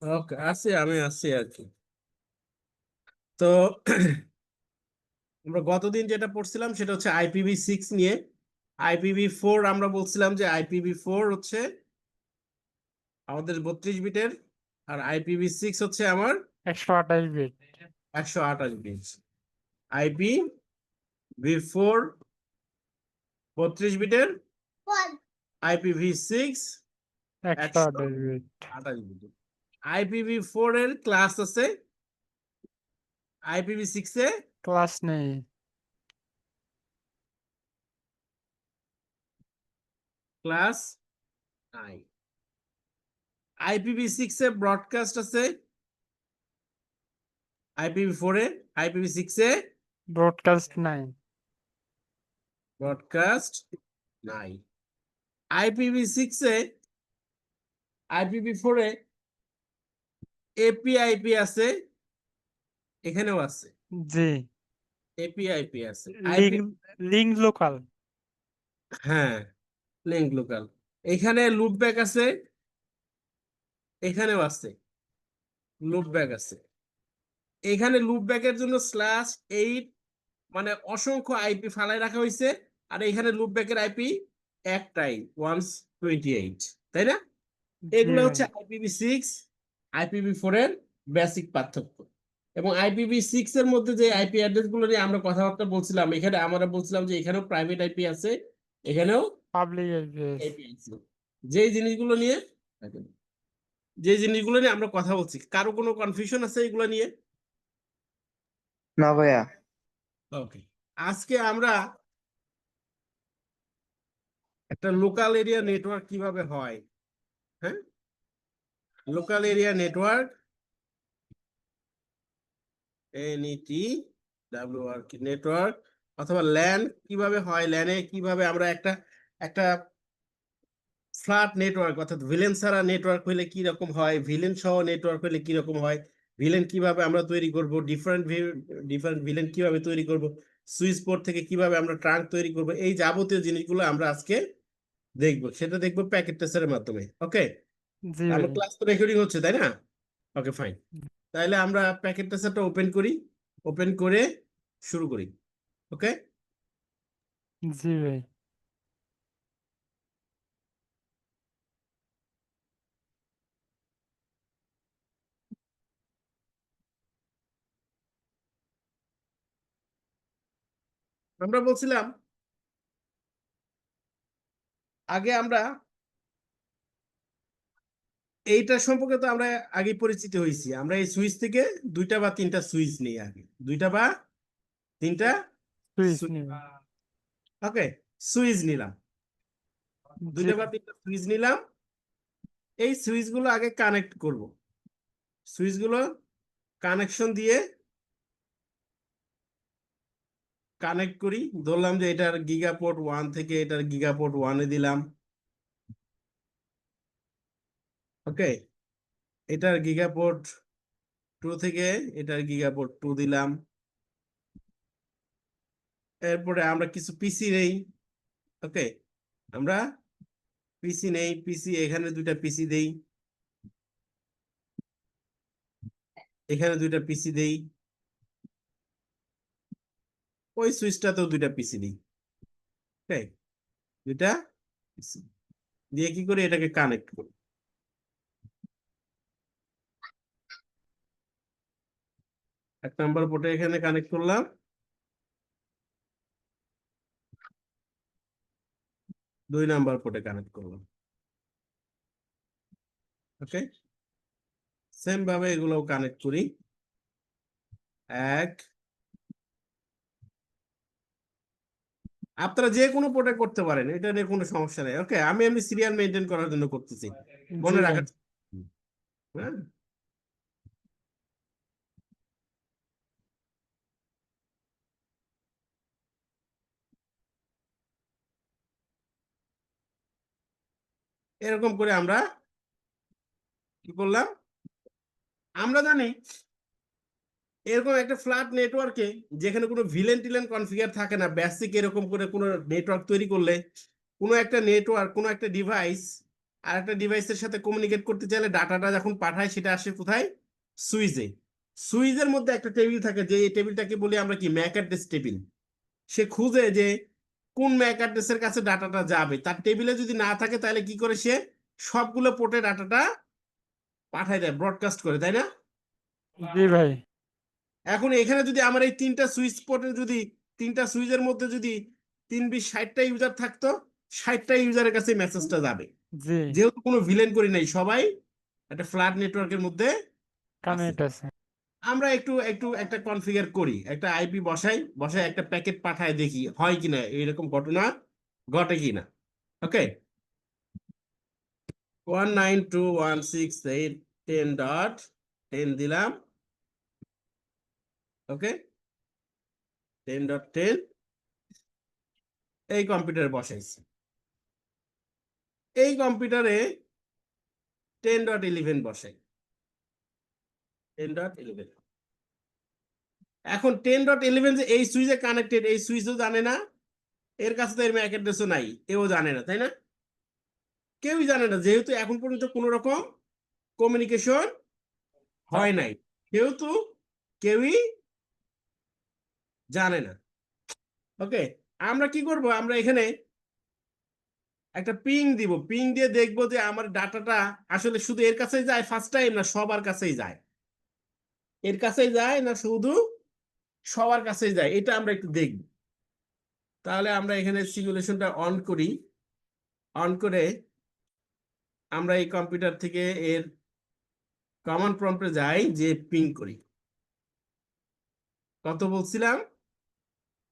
ওকে, আমি আছি আর কি। তো আমরা গতদিন যেটা পড়ছিলাম সেটা হচ্ছে IPv6 নিয়ে। IPv4 আমরা বলছিলাম যে IPv4 হচ্ছে আমাদের 32 বিটের, আর IPv6 হচ্ছে আমার 128 বিট। 128 বিট। IPv4 32 বিটের, IPv6 128 বিট। 128 বিটের। IPv4 এর ক্লাস আছে, IPv6 এ ক্লাস নেই। ক্লাস নাই। IPv6 এ ব্রডকাস্ট আছে, IPv4 এ, IPv6 এ ব্রডকাস্ট নাই। ব্রডকাস্ট নাই। IPv6 এ, IPv4 এ APIP আছে, এখানেও আছে জি। APIP আছে। Link link local. হ্যাঁ, লিঙ্ক লোকাল। এখানে লুপব্যাক আছে, এখানেও আছে লুপব্যাক আছে। এখানে লুপব্যাকের জন্য /8 মানে অসংখ্য আইপি ফালায় রাখা হয়েছে, আর এখানে লুপব্যাকের আইপি একটাই 128, তাই না? জি এগুলো ভাই। হচ্ছে IPv6 IPv4 এর বেসিক পার্থক্য। এবং IPv6 এর মধ্যে যে আইপি অ্যাড্রেস গুলো নিয়ে আমরা কথাবার্তা বলছিলাম, এখানে আমরা বলছিলাম যে এখানেও প্রাইভেট আইপি আছে, এখানেও পাবলিক এড্রেস। আইপি আছে। যে জিনিসগুলো নিয়ে আমরা কথা বলছি, কারো কোনো কনফিউশন আছে এগুলো নিয়ে? না ভাইয়া। ওকে, আজকে আমরা একটা লোকাল এরিয়া নেটওয়ার্ক কিভাবে হয়, হ্যাঁ, local area network NET network অথবা ল্যান কিভাবে হয়, ল্যানে কিভাবে আমরা একটা একটা ফ্ল্যাট নেটওয়ার্ক অর্থাৎ ভিলেন ছাড়া নেটওয়ার্ক হলে কি রকম হয়, ভিলেন সহ নেটওয়ার্ক হলে কি রকম হয়, ভিলেন কিভাবে আমরা তৈরি করব, ডিফারেন্ট ভিলেন কিভাবে তৈরি করব, সুইচ পোর্ট থেকে কিভাবে আমরা ট্রাঙ্ক তৈরি করব, এই যাবতীয় জিনিসগুলো আমরা আজকে দেখবো। সেটা দেখবো প্যাকেট টেস্টারের মাধ্যমে। ওকে, জি আমার ভাই। ক্লাস তো রেকর্ডিং হচ্ছে, তাই না? ওকে, ফাইন। তাহলে আমরা প্যাকেট টেস্টারটা ওপেন করি, ওপেন করে শুরু করি। ওকে, জি ভাই। আমরা বলছিলাম আগে আমরা এইটা সম্পর্কে তো আমরা আগে পরিচিত হয়েছি। আমরা এই সুইচ থেকে 2টা বা 3টা সুইচ নিই, আগে 2টা বা 3টা সুইচ সুইচ। নেই। ওকে, সুইচ নিলাম, জি 2টা বা 3টা সুইচ নিলাম। এই সুইচগুলো আগে কানেক্ট করব, সুইচগুলো কানেকশন দিয়ে কানেক্ট করি। ধরলাম যে এটার গিগাপোর্ট 1 থেকে এটার গিগাপোর্ট 1-এ দিলাম। ওকে, এটার গিগাপোর্ট 2 থেকে এটার গিগাপোর্ট 2 দিলাম। এরপরে আমরা কিছু পিসি নেই। ওকে, আমরা পিসি নেই, পিসি এখানে 2টা পিসি দেই, এখানে 2টা পিসি দেই, ওই সুইচটাতেও 2টা পিসি দিই। ওকে, 2টা পিসি দিয়ে কি করি, এটাকে কানেক্ট করি। 1 নাম্বার পোর্টে এখানে কানেক্ট করলাম, 2 নাম্বার পোর্টে কানেক্ট করলাম। ওকে, সেম ভাবে এগুলো কানেক্ট করি। 1, আপনারা যে কোনো পোর্টে করতে পারেন, এটা নিয়ে কোনো সমস্যা নেই। ওকে, আমি সিরিয়াল মেনটেন করার জন্য করতেছি, জি মনে ভাই। রাখার। হ্যাঁ, এরকম করে আমরা কি করলাম, আমরা জানি এরকম একটা ফ্ল্যাট নেটওয়ার্কে যেখানে কোনো ভিলেন টিলেন কনফিগার থাকে না, বেসিক এরকম করে কোনো নেটওয়ার্ক তৈরি করলে কোনো একটা নেটওয়ার্ক, কোনো একটা ডিভাইস আর একটা ডিভাইসের সাথে কমিউনিকেট করতে চাইলে ডাটাটা যখন পাঠায় সেটা আসে কোথায়? সুইচে। সুইচের মধ্যে একটা টেবিল থাকে, যে এই টেবিলটাকে বলি আমরা কি, ম্যাক অ্যাড্রেস টেবিল। সে খুঁজে যে কোন ম্যাক অ্যাড্রেসের কাছে ডাটাটা যাবে, তার টেবিলে যদি না থাকে তাহলে কি করে, সে সবগুলো পোর্টে ডাটাটা পাঠায় দেয়, ব্রডকাস্ট করে, তাই না? জি ভাই, এখন এখানে যদি আমার এই তিনটা সুইচ পোর্টে যদি, তিনটা সুইচের মধ্যে যদি 3-20-60টা ইউজার থাকতো, 60টা ইউজারের কাছে মেসেজটা যাবে। জি যেহেতু কোনো ভিলেন করি নাই, সবাই একটা ফ্ল্যাট নেটওয়ার্কের মধ্যে আছে। কানেক্ট আছে। আমরা একটু একটু একটা কনফিগার করি, একটা আইপি বসাই একটা প্যাকেট পাঠায়, দেখি হয় কিনা, এরকম ঘটনা ঘটে কিনা। ওকে, 192.168.10.10 দিলাম। ওকে, 10.10 এই কম্পিউটারে বসাইছি। এই কম্পিউটারে 10.11 বসাই, 10.11। এখন 10.11 যে এই সুইচে কানেক্টেড, এই সুইচও জানে না, এর কাছে তো এর ম্যাক অ্যাড্রেসও নাই, এও জানে না, তাই না? কেউই জানে না, যেহেতু এখন পর্যন্ত কোনো রকম কমিউনিকেশন হয় নাই, যেহেতু কেউই জানে না। ওকে, আমরা কি করব, আমরা এখানে একটা পিং দিব, পিং দিয়ে দেখবো যে আমার ডাটাটা আসলে শুধু এর কাছেই যায় ফার্স্ট টাইম, না সবার কাছেই যায়, এর কাছেই যায় না শুধু সবার কাছেই যায়, এটা আমরা একটু দেখব। তাহলে আমরা এখানে সিমুলেশনটা অন করি, অন করে আমরা এই কম্পিউটার থেকে এর কমান্ড প্রম্পটে যাই, যে পিং করি। কত বলছিলাম?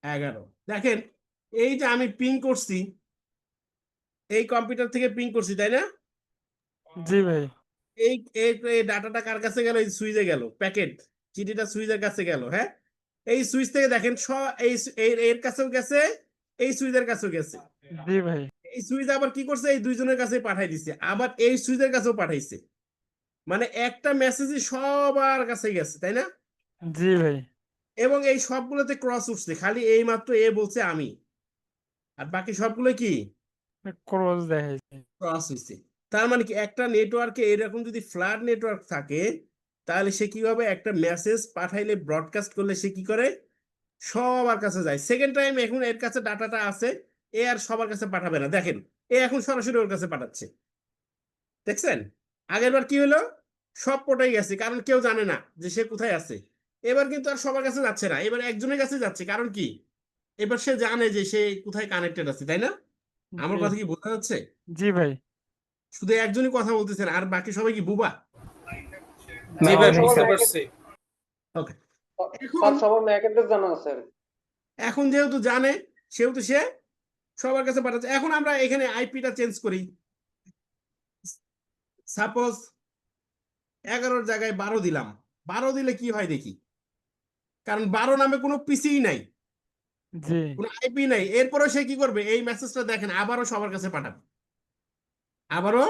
11। দেখেন, এই যে আমি পিং করছি, এই কম্পিউটার থেকে পিং করছি, তাই না? জি ভাই, এই এই ডাটাটা কার কাছে গেল? এই সুইচে গেল, প্যাকেট চিঠিটা সুইচের কাছে গেল। হ্যাঁ, এই সুইচ থেকে দেখেন এই এর কাছেও গেছে, এই সুইচের কাছেও গেছে। জি ভাই, এই সুইচ আবার কি করছে, এই দুইজনের কাছে পাঠাই দিছে, আবার এই সুইচের কাছেও পাঠাইছে। মানে একটা মেসেজই সবার কাছে গেছে, তাই না? জি ভাই, এবং এই সবগুলোতে ক্রস উঠছে, খালি এই মাত্র এ বলছে আমি, আর বাকি সবগুলো কি ক্রস দেখাইছে। ক্রস হয়েছে। তার মানে কি, একটা নেটওয়ার্কে এরকম যদি ফ্ল্যাট নেটওয়ার্ক থাকে, তাহলে সে কি হবে, একটা মেসেজ পাঠাইলে, ব্রডকাস্ট করলে সে কি করে, সবার কাছে যায়। সেকেন্ড টাইম এখন এর কাছে ডাটাটা আছে, এ আর সবার কাছে পাঠাবে না। দেখেন, এ এখন সরাসরি ওর কাছে পাঠাচ্ছে, দেখছেন? আগের বার কি হলো, সব পটাই গেছে, কারণ কেউ জানে না যে সে কোথায় আছে। এবার কিন্তু আর সবার কাছে যাচ্ছে না, এবার একজনের কাছে যাচ্ছে, কারণ কি, এবার সে জানে যে সে কোথায় কানেক্টেড আছে, তাই না? আমার জি কথা কি বোঝা যাচ্ছে? জি ভাই, শুধু একজনই কথা বলতেছেন, আর বাকি সবাই কি বুবা? জি না ভাই ভাই, বুঝতে পারছি। ওকে, স্যার এখন সবার ম্যাক অ্যাড্রেস জানা আছে। এখন যেহেতু জানে, সেহেতু সে সবার কাছে পাঠাচ্ছে। এখন আমরা এখানে আইপিটা চেঞ্জ করি, সাপোজ 11-র জায়গায় 12 দিলাম। 12 দিলে কি হয় দেখি, কারণ 12 নামে কোনো পিসি নাই, জি কোনো আইপি নাই। এরপরে সে কি করবে, এই মেসেজটা দেখেন আবারও সবার কাছে পাঠাবে, আবারও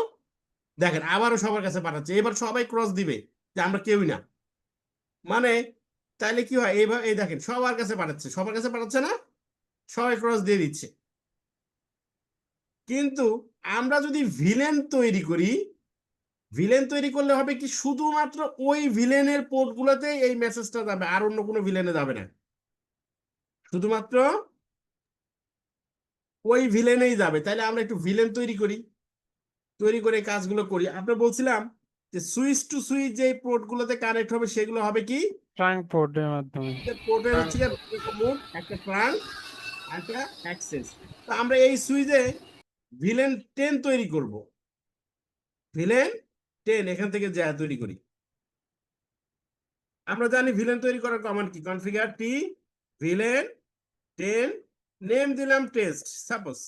দেখেন, আবারও সবার কাছে পাঠাচ্ছে। এবার সবাই ক্রস দিবে যে আমরা কেউই না, মানে তাইলে কি হয়, এইভাবে এই দেখেন সবার কাছে পাঠাচ্ছে, সবার কাছে পাঠাচ্ছে না, সবাই ক্রস দিয়ে দিচ্ছে। কিন্তু আমরা যদি ভিলেন তৈরি করি, ভিলেন তৈরি করলে হবে কি, শুধুমাত্র ওই ভিলেনের পোর্টগুলোতে এই মেসেজটা যাবে, আর অন্য কোনো ভিলেনে যাবে না, শুধুমাত্র ওই ভিলেনেই যাবে। তাহলে আমরা একটু ভিলেন তৈরি করি, তৈরি করে কাজগুলো করি। আমরা বলছিলাম যে সুইচ টু সুইচ যে পোর্টগুলোতে কানেক্ট হবে সেগুলো হবে কি, ট্রাঙ্ক পোর্টের মাধ্যমে। পোর্টের হচ্ছে মোড, একটা ট্রাঙ্ক, একটা অ্যাক্সেস। তো আমরা এই সুইচে ভিলেন 10 তৈরি করব, ভিলেন 10 এখান থেকে যা তৈরি করি। আমরা জানি ভিলেন তৈরি করার কমান্ড কি, কনফিগার টি ভিলেন 10, নেম দিলাম টেস্ট, সাপোজ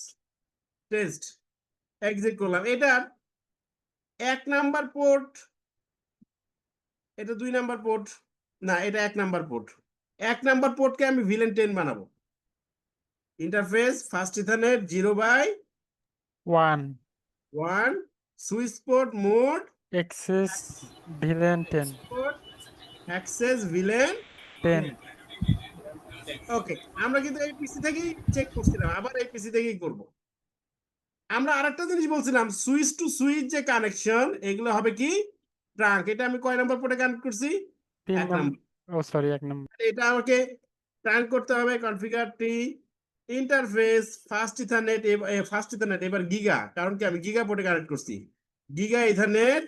টেস্ট, এক্সিট করলাম। এটার 1 নাম্বার পোর্ট, এটা 2 নাম্বার পোর্ট, না এটা 1 নাম্বার পোর্ট। 1 নাম্বার পোর্টকে আমি ভিলেন 10 বানাবো। Interface first ethernet 1 0/1, switch port mode access VLAN 10 port access VLAN 10। 10। Okay, আমরা কিন্তু এই পিসি থেকেই চেক করছিলাম, আবার এই পিসি থেকেই করব। আমরা আরেকটা জিনিস বলছিলাম, সুইচ টু সুইচ যে কানেকশন, এগুলো হবে কি ট্রাঙ্ক। এটা আমি কয় নাম্বার পোর্টে কানেক্ট করছি? 3 এক নম্বর। নাম্বার। ও সরি, 1 নম্বর। এটা আমাকে ট্রাঙ্ক করতে হবে। Configure t interface fast ethernet এবার গিগা, কারণ কি আমি গিগা পোর্টে কানেক্ট করছি। Giga ethernet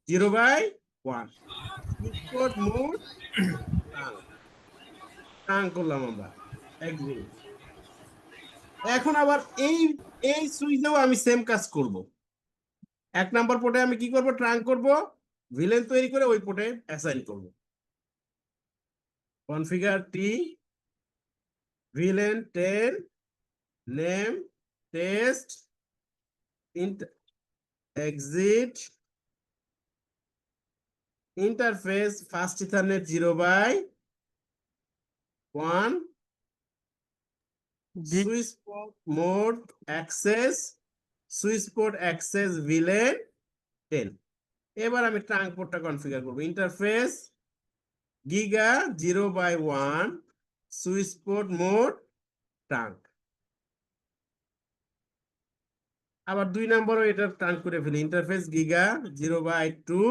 0/1 port mode trunk করলাম আমরা। Exit। এখন আবার এই এই সুইচেও আমি সেম কাজ করব। 1 নাম্বার পোর্টে আমি কি করব? ট্রাঙ্ক করব, ভিলেন তৈরি করে ওই পোর্টে অ্যাসাইন করব। Configure t VLAN 10 name test exit interface fast ethernet 0/1 gig switch port mode access VLAN 10। এবার আমি ট্রাঙ্ক পোর্টটা কনফিগার করব। Interface giga 0/1 switch port mode trunk. আবার 2 নম্বরও এটা ট্রাঙ্ক করে ফেলি। Interface giga 0/2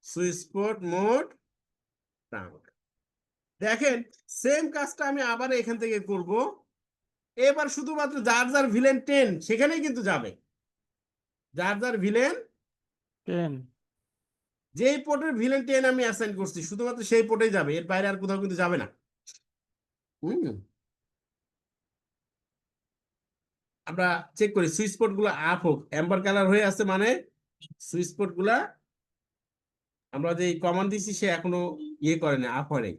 switch port mode trunk. দেখেন সেম কাজটা আমি আবার এখান থেকে করব। এবার শুধুমাত্র যার যার ভিলেন 10 সেখানেই কিন্তু যাবে। যার যার ভিলেন 10। যেই পোর্টের ভিলেন 10 আমি অ্যাসাইন করছি শুধুমাত্র সেই পোর্টেই যাবে, এর বাইরে আর কোথাও কিন্তু যাবে না। আমরা চেক করি সুইচ পোর্ট গুলো আপ হোক, অ্যাম্বার কালার হয়ে আছে মানে সুইচ পোর্ট গুলা আমরা যে কমান্ড দিছি সে এখনো ইয়ে করে না, আপ হয় নাই।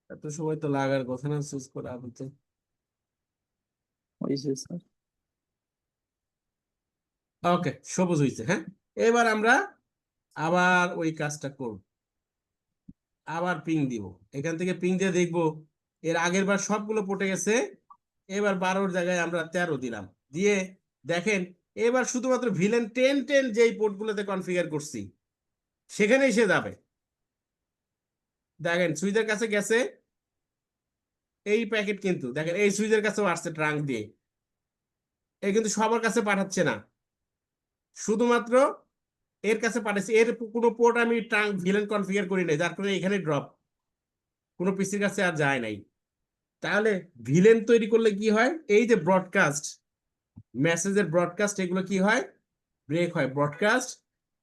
এত সময় তো লাগার কথা না সুইচ পোর্ট আপ হতে। হয়েছে স্যার। ওকে, সবুজ হয়েছে। হ্যাঁ, এবার আমরা আবার ওই কাজটা করব। আবার পিং দিব, এখান থেকে পিং দিয়ে দেখবো এর আগের বার সবগুলো পটে গেছে। এবার 12-র জায়গায় আমরা 13 দিলাম, দিয়ে দেখেন এবার শুধুমাত্র ভিলেন 10 যেই পোর্টগুলোতে কনফিগার করছি সেখানে এসে যাবে। দেখেন সুইচের কাছে গেছে এই প্যাকেট, কিন্তু দেখেন এই সুইচের কাছেও আসছে ট্রাঙ্ক দিয়ে। এই কিন্তু সবার কাছে পাঠাচ্ছে না, শুধুমাত্র এর কাছে পাঠাচ্ছে। এর কোনো পোর্ট আমি ট্রাঙ্ক ভিলেন কনফিগার করি নাই, যার কারণে এখানে ড্রপ, কোনো পিসির কাছে আর যায় নাই। তাহলে ভিলেন তৈরি করলে কি হয়? এই যে ব্রডকাস্ট, মেসেজের ব্রডকাস্ট, এগুলো কি হয়? ব্রেক হয়, ব্রডকাস্ট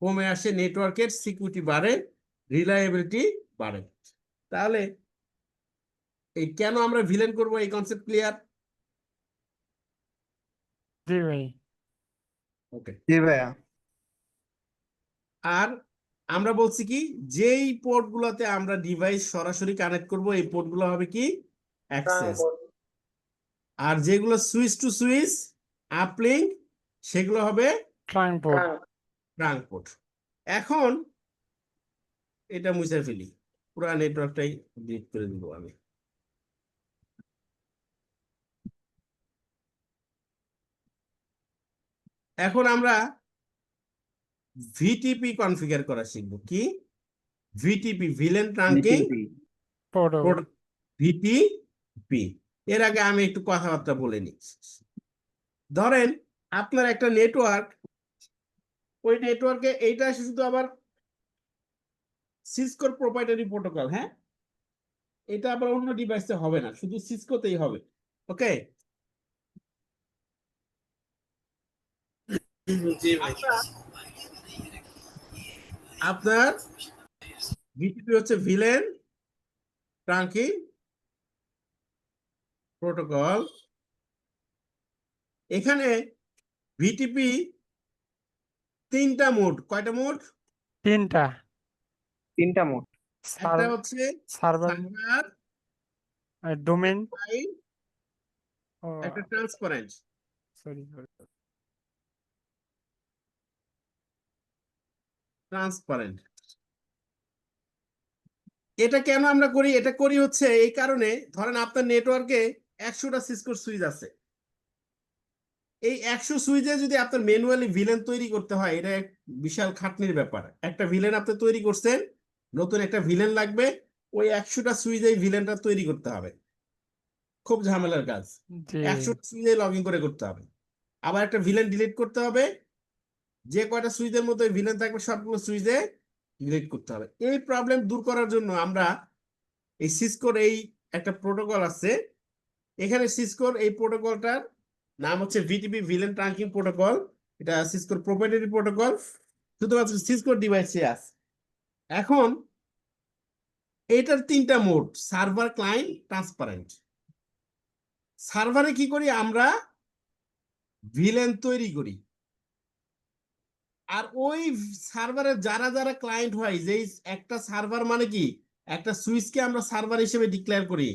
কমে আসে, নেটওয়ার্কের সিকিউরিটি বাড়ে, রিলায়েবিলিটি বাড়ে। তাহলে এই কেন আমরা ভিলেন করব এই কনসেপ্ট ক্লিয়ার? জি ভাই। ওকে। জি ভাইয়া। আর আমরা বলছি কি যেই পোর্ট গুলোতে আমরা ডিভাইস সরাসরি কানেক্ট করব এই পোর্ট গুলো হবে কি অ্যাক্সেস, আর যেগুলো সুইচ টু সুইচ আপলিঙ্ক সেগুলো হবে ট্রাঙ্ক পোর্ট। Trunk port. এখন এটা মুছে ফেলি, পুরো নেটওয়ার্কটাই ডিলিট করে দিব আমি। এখন আমরা ভিটিপি কনফিগার করা শিখব। কি VTP? Villain trunking port. VTP. এর আগে আমি একটু কথাবার্তা বলে নিই। ধরেন আপনার একটা নেটওয়ার্ক, ওই নেটওয়ার্কে এইটা শুধু আবার সিসকোর প্রোপ্রাইটারি প্রোটোকল। হ্যাঁ, এটা আবার অন্য ডিভাইসে হবে না, শুধু সিসকোতেই হবে। ওকে, আপনার ভিটিপি হচ্ছে ভিলেন ট্রাঙ্কিং প্রোটোকল। এখানে ভিটিপি 3টা মোড। কয়টা মোড? 3টা। 3টা মোড। একটা হচ্ছে সার্ভার, সার্ভার, ডোমেইন। একটা ট্রান্সপারেন্ট। সরি। ট্রান্সপারেন্ট। এটা কেন আমরা করি? এটা করি হচ্ছে এই কারণে, ধরেন আপনার নেটওয়ার্কে 100টা সিসকোর সুইচ আছে, এই 100 সুইচে যদি আপনার ম্যানুয়ালি ভিলেন তৈরি করতে হয়, এটা এক বিশাল খাটনির ব্যাপার। একটা ভিলেন আপনি তৈরি করছেন, নতুন একটা ভিলেন লাগবে, ওই 100টা সুইচে ভিলেনটা তৈরি করতে হবে, খুব ঝামেলার কাজ। জি 100 সুইচে লগ ইন করে করতে হবে, আবার একটা ভিলেন ডিলিট করতে হবে, যে কয়টা সুইচের মধ্যে ভিলেন থাকবে সবগুলো সুইচে ডিলিট করতে হবে। এই প্রবলেম দূর করার জন্য আমরা এই সিসকোর এই একটা প্রোটোকল আছে, এখানে সিসকোর এই প্রোটোকলটার নাম হচ্ছে ভিটিপি ভিলেন ট্রাঙ্কিং প্রোটোকল। এটা সিসকোর প্রোপ্রাইটারি প্রোটোকল, শুধুমাত্র সিসকোর ডিভাইসে আছে। এখন এটার 3টা মোড: সার্ভার, ক্লায়েন্ট, ট্রান্সপারেন্ট। সার্ভারে কি করি আমরা? ভিলেন তৈরি করি, আর ওই সার্ভারে যারা যারা ক্লায়েন্ট হয়, যেই একটা সার্ভার মানে কি, একটা সুইচকে আমরা সার্ভার হিসেবে ডিক্লেয়ার করি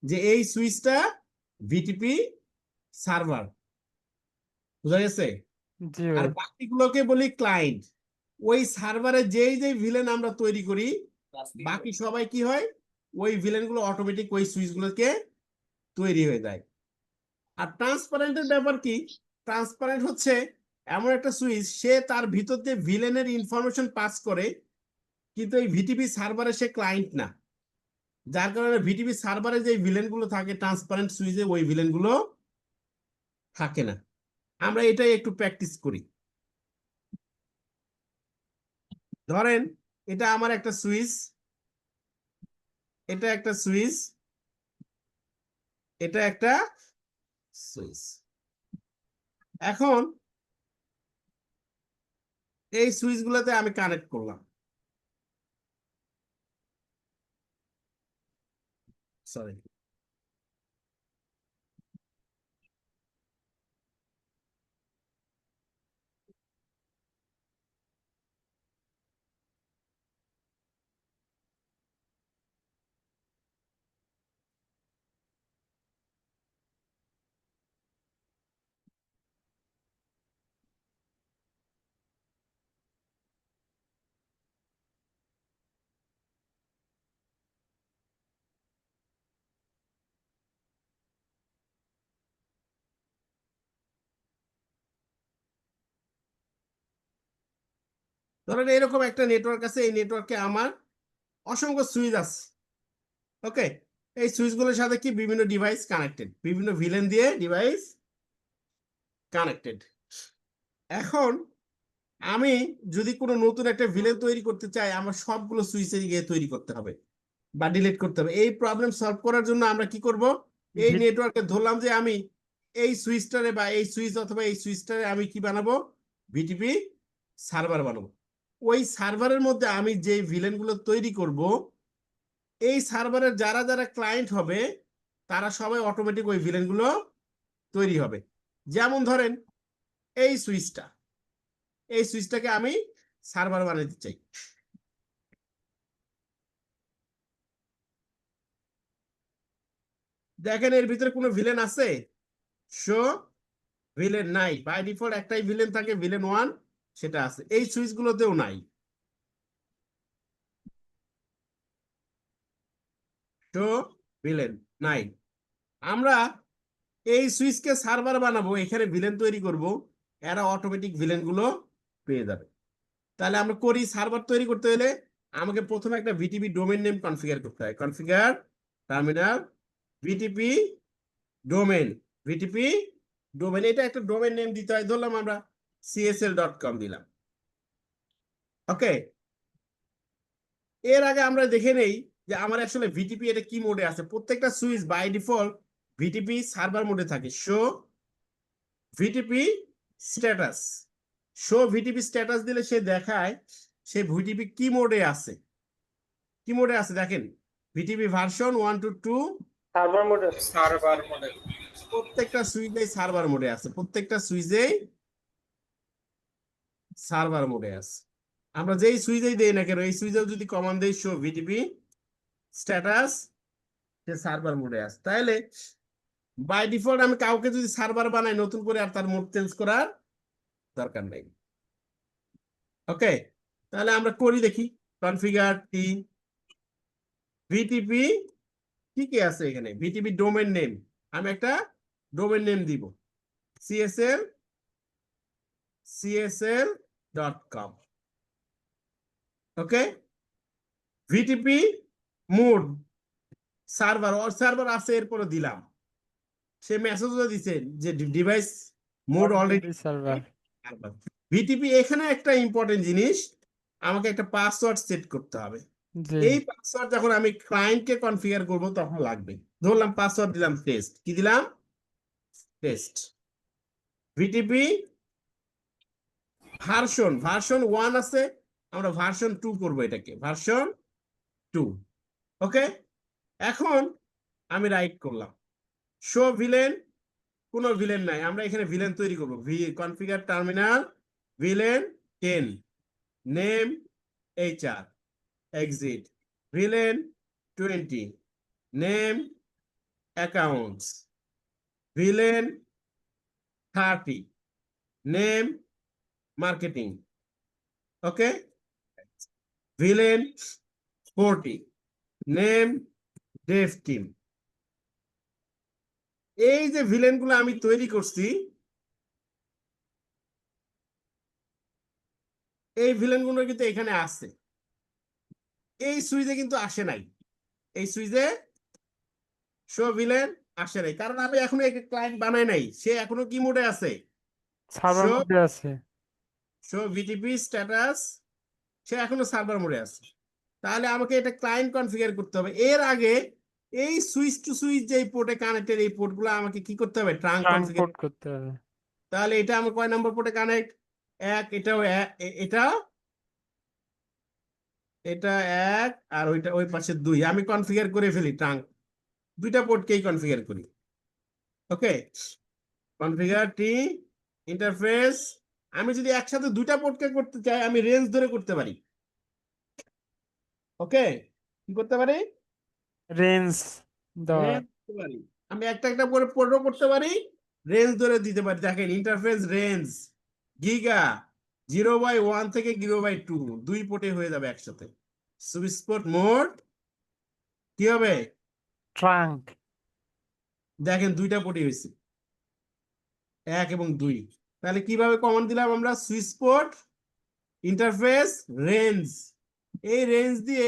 যে এই সুইচটা ভিটিপি সার্ভার, বুঝা গেছে? জি আর ভাই বাকিগুলোকে বলি ক্লায়েন্ট। ওই সার্ভারে যেই যেই ভিলেন আমরা তৈরি করি, বাকি সবাই কি হয়, ওই ভিলেন গুলো অটোমেটিক ওই সুইচ গুলোকে তৈরি হয়ে যায়। আর ট্রান্সপারেন্টের ব্যাপার কি? ট্রান্সপারেন্ট হচ্ছে এমন একটা সুইচ, সে তার ভিতর দিয়ে ভিলেনের ইনফরমেশন পাস করে, কিন্তু এই ভিটিপি সার্ভারে সে ক্লায়েন্ট না, যার কারণে ভিটিপি সার্ভারে যে ভিলেন গুলো থাকে ট্রান্সপারেন্ট সুইচে ওই ভিলেন গুলো থাকে না। আমরা এটাই একটু প্র্যাকটিস করি। ধরেন এটা আমার একটা সুইচ, এটা একটা সুইচ, এটা একটা সুইচ। এখন এই সুইচ গুলোতে আমি কানেক্ট করলাম, সরি, ধরেন এরকম একটা নেটওয়ার্ক আছে, এই নেটওয়ার্কে আমার অসংখ্য সুইচ আছে। ওকে, এই সুইচগুলোর সাথে কি বিভিন্ন ডিভাইস কানেক্টেড, বিভিন্ন ভিলেন দিয়ে ডিভাইস কানেক্টেড। এখন আমি যদি কোনো নতুন একটা ভিলেন তৈরি করতে চাই, আমার সবগুলো সুইচে গিয়ে তৈরি করতে হবে বা ডিলিট করতে হবে। এই প্রবলেম সলভ করার জন্য আমরা কি করব, এই ভি- নেটওয়ার্কে ধরলাম যে আমি এই সুইচটারে বা এই সুইচ অথবা এই সুইচটারে আমি কি বানাবো, ভিটিপি সার্ভার বানাবো। ওই সার্ভারের মধ্যে আমি যে ভিলেনগুলো তৈরি করব, এই সার্ভারের যারা যারা ক্লায়েন্ট হবে তারা সবাই অটোমেটিক ওই ভিলেনগুলো তৈরি হবে। যেমন ধরেন এই সুইচটা, এই সুইচটাকে আমি সার্ভার বানাতে চাই। দেখেন এর ভিতরে কোনো ভিলেন আছে? শো ভিলেন নাই, বাই ডিফল্ট একটাই ভিলেন থাকে, ভিলেন 1, সেটা আছে। এই সুইচগুলোতেও নাই, শো ভিলেন নাই। আমরা এই সুইচকে সার্ভার বানাবো, এখানে ভিলেন তৈরি করব, এরা অটোমেটিক ভিলেন গুলো পেয়ে যাবে। তাহলে আমরা করি, সার্ভার তৈরি করতে হলে আমাকে প্রথমে একটা ভিটিপি ডোমেন নেম কনফিগার করতে হয়। Configure terminal VTP domain, VTP domain, এটা একটা ডোমেন নেম দিতে হয়। ধরলাম আমরা csl.com দিলাম। ওকে, এর আগে আমরা দেখে নেই যে আমার আসলে ভিটিপি এটা কি মোডে আছে। প্রত্যেকটা switch by default VTP server মোডে থাকে। Show VTP status, show VTP status দিলে সে দেখায় সে ভিটিপি কি মোডে আছে। কি মোডে আছে দেখেন, VTP version 1 to 2, server mode server model. প্রত্যেকটা সুইচেই সার্ভার মোডে আছে, প্রত্যেকটা সুইচেই সার্ভার মোডে আছে। আমরা যেই সুইচেই দেই না কেন, এই সুইচেও যদি কমান্ড দেই শো ভিটিপি স্ট্যাটাস, সে সার্ভার মোডে আছে। তাহলে বাই ডিফল্ট আমি কাউকে যদি সার্ভার বানাই নতুন করে, আর তার মোড চেঞ্জ করার দরকার নেই। ওকে, তাহলে আমরা করি দেখি। কনফিগার টি ভিটিপি, কি কি আছে এখানে, ভিটিপি ডোমেন নেম, আমি একটা ডোমেন নেম দিব, csl csl.com. ওকে, ভিটিপি মোড সার্ভার আছে, এরপরে দিলাম, সে মেসেজও দিছে যে device mode already server VTP. এখানে একটা ইম্পর্টেন্ট জিনিস, আমাকে একটা পাসওয়ার্ড সেট করতে হবে। জি এই পাসওয়ার্ড যখন আমি ক্লায়েন্টকে কনফিগার করব তখন লাগবে। ধরলাম পাসওয়ার্ড দিলাম টেস্ট, কি দিলাম টেস্ট। ভিটিপি ভার্সন 1 আছে, আমরা ভার্সন 2 করব, এটাকে ভার্সন 2। ওকে, এখন আমি রাইট করলাম শো ভিলেন, কোনো ভিলেন নাই, আমরা এখানে ভিলেন তৈরি করব। Configure terminal villain 10 name HR exit villain 20 name accounts villain 30 name marketing. Okay, villain 40 name dev team. এই যে ভিলেন গুলো আমি তৈরি করছি, এই ভিলেন গুলো কিন্তু এখানে আছে, এই সুইচে কিন্তু আসে নাই, এই সুইচে শো ভিলেন আসে নাই, কারণ আমি এখনো ক্লায়েন্ট বানাই নাই, সে এখনো কি মোডে আছে, সার্ভার শো মধ্যে আছে শো ভিটিপি স্ট্যাটাস, সে এখনো সার্ভার মোডে আছে। তাহলে আমাকে এটা ক্লায়েন্ট কনফিগার করতে হবে। এর আগে এই সুইচ টু সুইচ যে পোর্টে কানেক্টেড, এই পোর্টগুলো আমাকে কি করতে হবে, ট্রাঙ্ক কনফিগার। ট্রান্সপোর্ট করতে হবে তাহলে এটা আমার কয় নম্বর পোর্টে কানেক্ট, এক, এটাও এটা এটা এক, আর ওইটা ওই পাশে 2, আমি কনফিগার করে ফেলি ট্রাঙ্ক, দুইটা পোর্টকেই কনফিগার করি। ওকে, কনফিগার টি ইন্টারফেস, আমি যদি একসাথে দুইটা পোর্টকে করতে চাই আমি রেঞ্জ ধরে করতে পারি। ওকে, কি করতে পারি, রেঞ্জ দেওয়া রেঞ্জ করতে পারি, আমি একটা একটা করে পোর্টও করতে পারি, রেঞ্জ ধরে দিতে পারি। দেখেন ইন্টারফেস রেঞ্জ গিগা 0/1 থেকে 0/2 দুই পোর্টে হয়ে যাবে একসাথে। সুইচ পোর্ট মোড কি হবে, ট্রাঙ্ক দেখেন দুইটা পোর্টে হয়েছে, 1 এবং 2। তাহলে কিভাবে কমান্ড দিলাম আমরা, সুইচ পোর্ট ইন্টারফেস রেঞ্জ, এই রেঞ্জ দিয়ে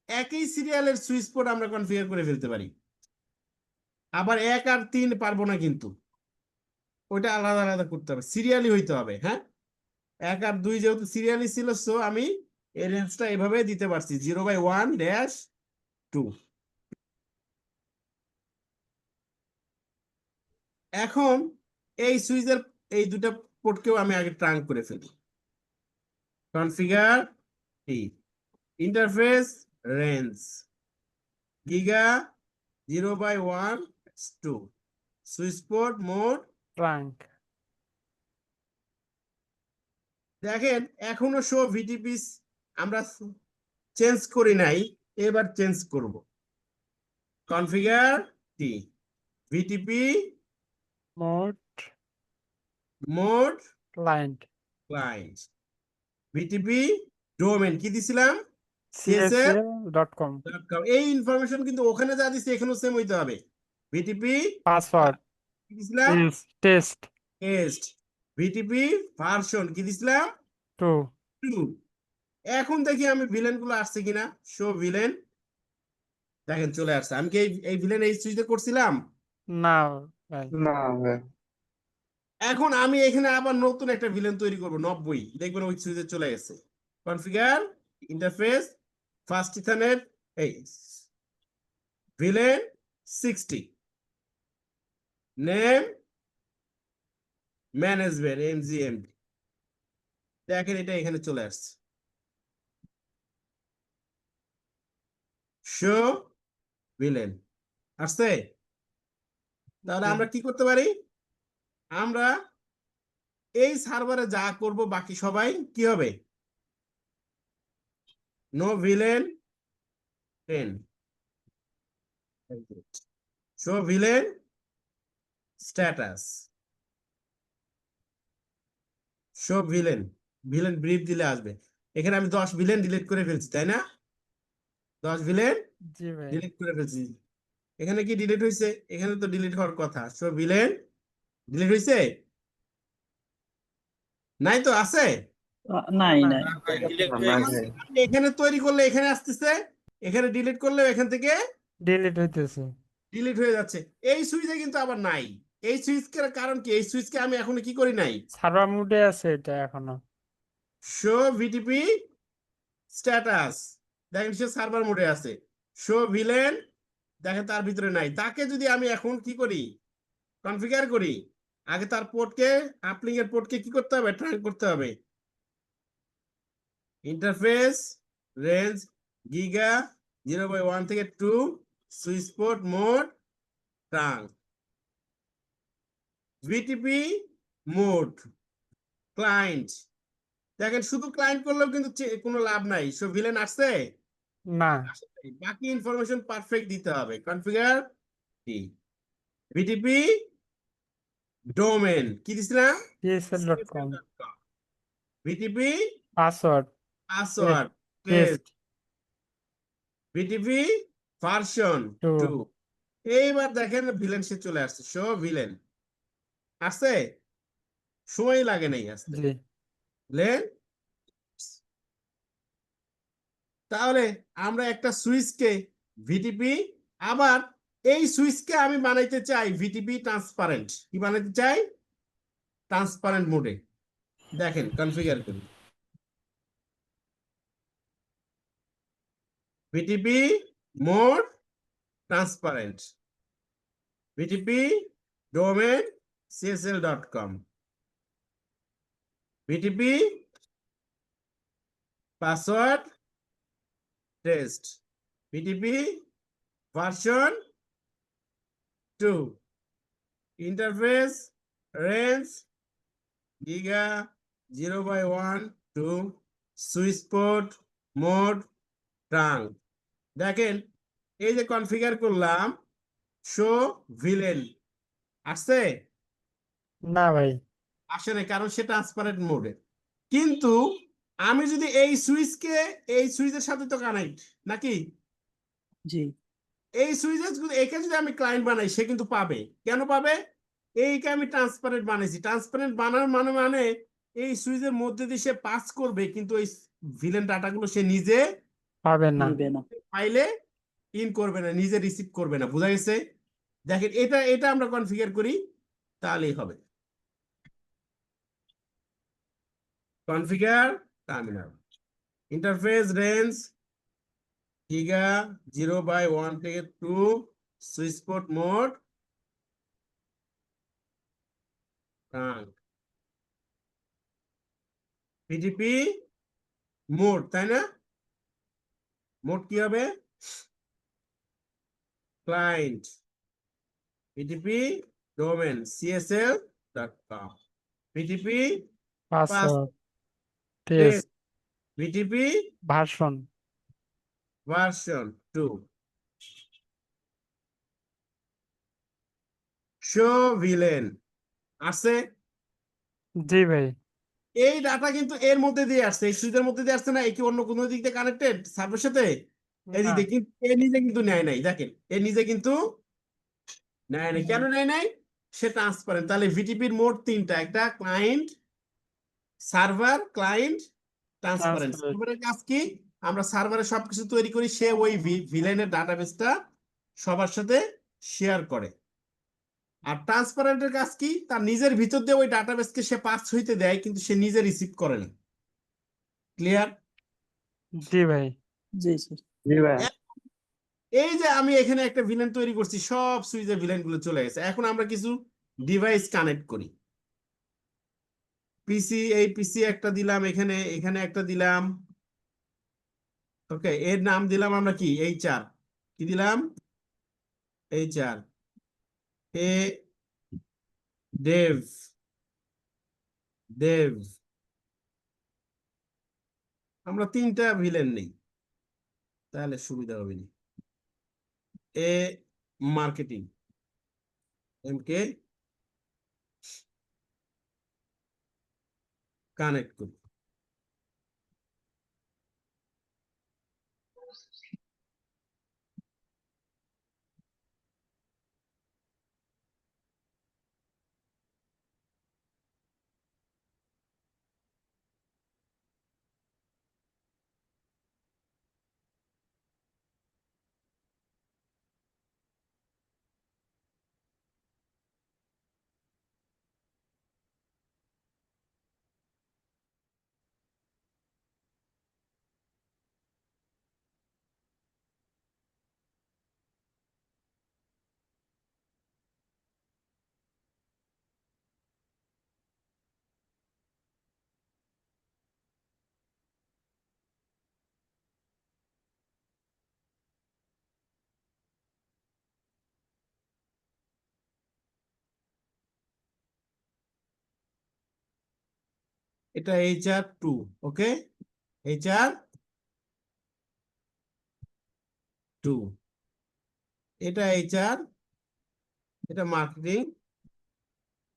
একই সিরিয়ালের সুইচ পোর্ট আমরা কনফিগার করে ফেলতে পারি। আবার 1 আর 3 পারবো না, কিন্তু ওইটা আলাদা আলাদা করতে হবে, সিরিয়ালি হইতে হবে। হ্যাঁ, 1 আর 2 যেহেতু সিরিয়ালি ছিল, সো আমি এই রেঞ্জটা এভাবে দিতে পারছি 0/1-2। এখন এই সুইচের এই দুটা পোর্টকেও আমি আগে ট্রাঙ্ক করে ফেলি। Configure t interface range giga 0/1-2 switch port mode. Trunk দেখেন এখনো শো ভিটিপি আমরা চেঞ্জ করি নাই, এবার চেঞ্জ করব। Configure t VTP mode mode client client VTP domain কি দিছিলাম, csl.com এই ইনফরমেশন কিন্তু ওখানে যা দিছি এখানেও সেম হইতে হবে। ভিটিপি পাসওয়ার্ড কি দিছিলাম, টেস্ট টেস্ট। ভিটিপি ভার্সন কি দিছিলাম, 2 2। এখন দেখি আমি ভিলেন গুলো আসছে কিনা, শো ভিলেন, দেখেন চলে আসছে। আমি কি এই ভিলেন এই সুইচে করছিলাম, না ভাই না ভাই। এখন আমি এখানে আবার নতুন একটা ভিলেন তৈরি করব 90, দেখবেন ওই সুইচে চলে গেছে। কনফিগার ইন্টারফেস ফার্স্ট ইথারনেট, এই ভিলেন 60 নেম ম্যানেজমেন্ট MGMD, দেখেন এটা এখানে চলে আসছে। শো ভিলেন আসছে। তাহলে আমরা কি করতে পারি, আমরা এই সার্ভারে যা করব বাকি সবাই কি হবে, no VLAN 10 show VLAN status, show VLAN, VLAN brief দিলে আসবে। এখানে আমি 10 ভিলেন ডিলিট করে ফেলছি, তাই না, 10 ভিলেন জি ভাই ডিলিট করে ফেলছি। এখানে কি ডিলিট হয়েছে, এখানে তো ডিলিট হওয়ার কথা, শো ভিলেন ডিলিট হয়েছে নাই তো আছে নাই না, নাই নাই ভাই। এখানে তৈরি করলে এখানে আসতেছে, এখানে ডিলিট করলে এখান থেকে ডিলিট হইতেছে। ডিলিট হয়ে যাচ্ছে। এই সুইচে কিন্তু আবার নাই। এই সুইচের কারণ কি? এই সুইচকে আমি এখনো কি করি নাই, সার্ভার মোডে আছে এটা এখনো। শো ভিটিপি স্ট্যাটাস, দেখেন সে সার্ভার মোডে আছে। শো ভিলেন, দেখেন তার ভিতরে নাই। তাকে যদি আমি এখন কি করি, কনফিগার করি, আগে তার পোর্টকে, আপলিং এর পোর্টকে কি করতে হবে, ট্রাঙ্ক করতে হবে। ইন্টারফেস রেঞ্জ গিগা 0/1 থেকে 2, switch port mode trunk, VTP mode client. দেখেন শুধু ক্লায়েন্ট করলেও কিন্তু কোনো লাভ নাই। সো ভিলেন আসছে, না, আসে নাই। বাকি ইনফরমেশন পারফেক্ট দিতে হবে। কনফিগার কি, ভিটিপি ডোমেন কি দিছিলাম, csl.com, VTP password, password test VTP version 2, 2। এইবার দেখেন ভিলেন সে চলে আসছে। শো ভিলেন আসছে, সময় লাগে নাই আসতে। জি। ভিলেন, তাহলে আমরা একটা সুইচকে ভিটিপি, আবার এই সুইচকে আমি বানাইতে চাই ভিটিপি ট্রান্সপারেন্ট। কি বানাইতে চাই, ট্রান্সপারেন্ট মোডে। দেখেন কনফিগার করি, VTP mode transparent, VTP domain csl.com, VTP password test, VTP version 2, interface range giga 0/1 2, switch port mode trunk. দেখেন এই যে কনফিগার করলাম, শো ভিলেন আসছে, না ভাই, আসে না, কারণ সে ট্রান্সপারেন্ট মোডে। কিন্তু আমি যদি এই সুইচকে, এই সুইচের সাথে তো কানেক্ট নাকি, জি এই সুইচের একে যদি আমি ক্লায়েন্ট বানাই সে কিন্তু পাবে। কেন পাবে, এইকে আমি ট্রান্সপারেন্ট বানাইছি। ট্রান্সপারেন্ট বানার মানে এই সুইচের মধ্যে দিয়ে সে পাস করবে, কিন্তু এই ভিলেন ডাটাগুলো সে নিজে পাবে না। নিবে না ফাইলে ইন করবে না, নিজে রিসিভ করবে না। বোঝা গেছে? দেখেন এটা এটা আমরা কনফিগার করি, তাহলেই হবে। Configure terminal, interface range giga 0/1 থেকে 2, switch port mode trunk, VTP mode, তাই না? মোড কি হবে, client, VTP domain csl.com, VTP password, test, test, VTP version. Version 2, show villain আছে। জি ভাই। এই ডাটা কিন্তু এর মধ্যে দিয়ে আসছে, এই সুইচের মধ্যে দিয়ে আসছে না। এই কি অন্য কোনো দিক দিয়ে কানেক্টেড সার্ভারের সাথে? এই না, দিক দিয়ে কিন্তু এ নিজে কিন্তু নেয় নাই। দেখেন এ নিজে কিন্তু নেয় নাই। কেন নেয় নাই, সে ট্রান্সপারেন্ট। তাহলে ভিটিপির মোড তিনটা, একটা client, server, client, transparent. Transfer. সার্ভারের কাজ কি, আমরা সার্ভারে সবকিছু তৈরি করি, সে ওই ভিলেনের ডাটাবেসটা সবার সাথে শেয়ার করে। আর ট্রান্সপারেন্টের কাজ কি, তার নিজের ভিতর দিয়ে ওই ডাটাবেসকে সে পাস হইতে দেয়, কিন্তু সে নিজে রিসিভ করে না। ক্লিয়ার? জি ভাই। জি স্যার জি ভাই। এই যে আমি এখানে একটা ভিলেন তৈরি করছি, সব সুইচের ভিলেন গুলো চলে গেছে। এখন আমরা কিছু ডিভাইস কানেক্ট করি। পিসি, এই পিসি একটা দিলাম, এখানে এখানে একটা দিলাম। ওকে, এর নাম দিলাম আমরা কি, HR। কি দিলাম, HR এ ডেভ, দেব। আমরা তিনটা ভিলেন নেই, তাহলে সুবিধা হবে না। এ মার্কেটিং, MK কানেক্ট করি। এটা HR2, ওকে, HR2, এটা HR, এটা মার্কেটিং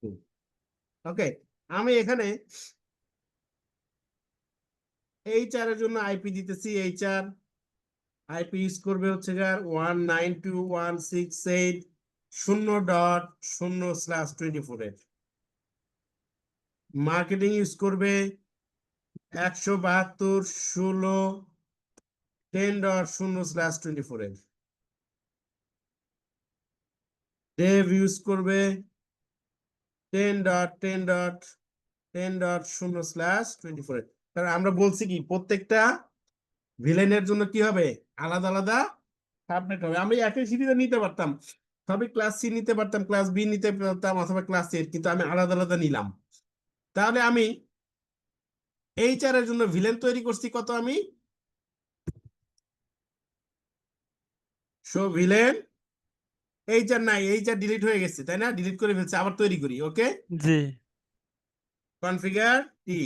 2, ওকে। আমি এখানে HR এর জন্য আইপি দিতেছি, HR আইপি ইউজ করবে হচ্ছে 192.168.0.0/24 এর। মার্কেটিং ইউজ করবে 172.16.10.0/24 এর। ডেভ ইউজ করবে 10.10.10.0/24 এর। কারণ আমরা বলছি কি প্রত্যেকটা ভিলেনের জন্য কি হবে, আলাদা আলাদা সাবনেট হবে। আমি একই সিরিজে নিতে পারতাম, সবই ক্লাস সি নিতে পারতাম, ক্লাস বি নিতে পারতাম, অথবা ক্লাস এ, কিন্তু আমি আলাদা আলাদা নিলাম। তাহলে আমি HR এর জন্য ভিলেন তৈরি করছি কত, আমি ভিলেন HR নাই, HR ডিলিট হয়ে গেছে, তাই না, ডিলিট করে ফেলছে, আবার তৈরি করি, ওকে। জি configure t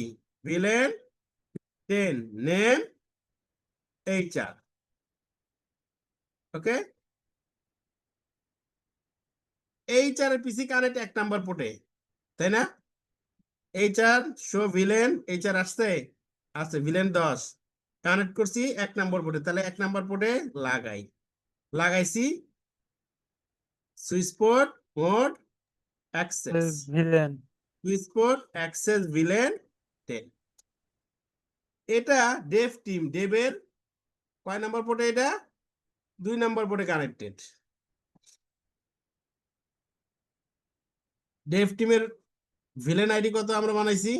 VLAN 10 name HR, ওকে। HR এর পিসি কানেক্ট 1 নাম্বার পোর্টে, তাই না। HR ভিলেন HR আসছে, ভিলেন 10 কানেক্ট করছি 1 নাম্বার পোর্টে, তাহলে 1 নাম্বার পোর্টে লাগাইছি switch port mode access, villain switch port access VLAN 10। এটা ডেভ টিম, ডেভের কয় নাম্বার পোর্টে, এটা 2 নাম্বার পোর্টে কানেক্টেড। ডেভ টিমের ভিলেন আইডি কত আমরা বানাইছি,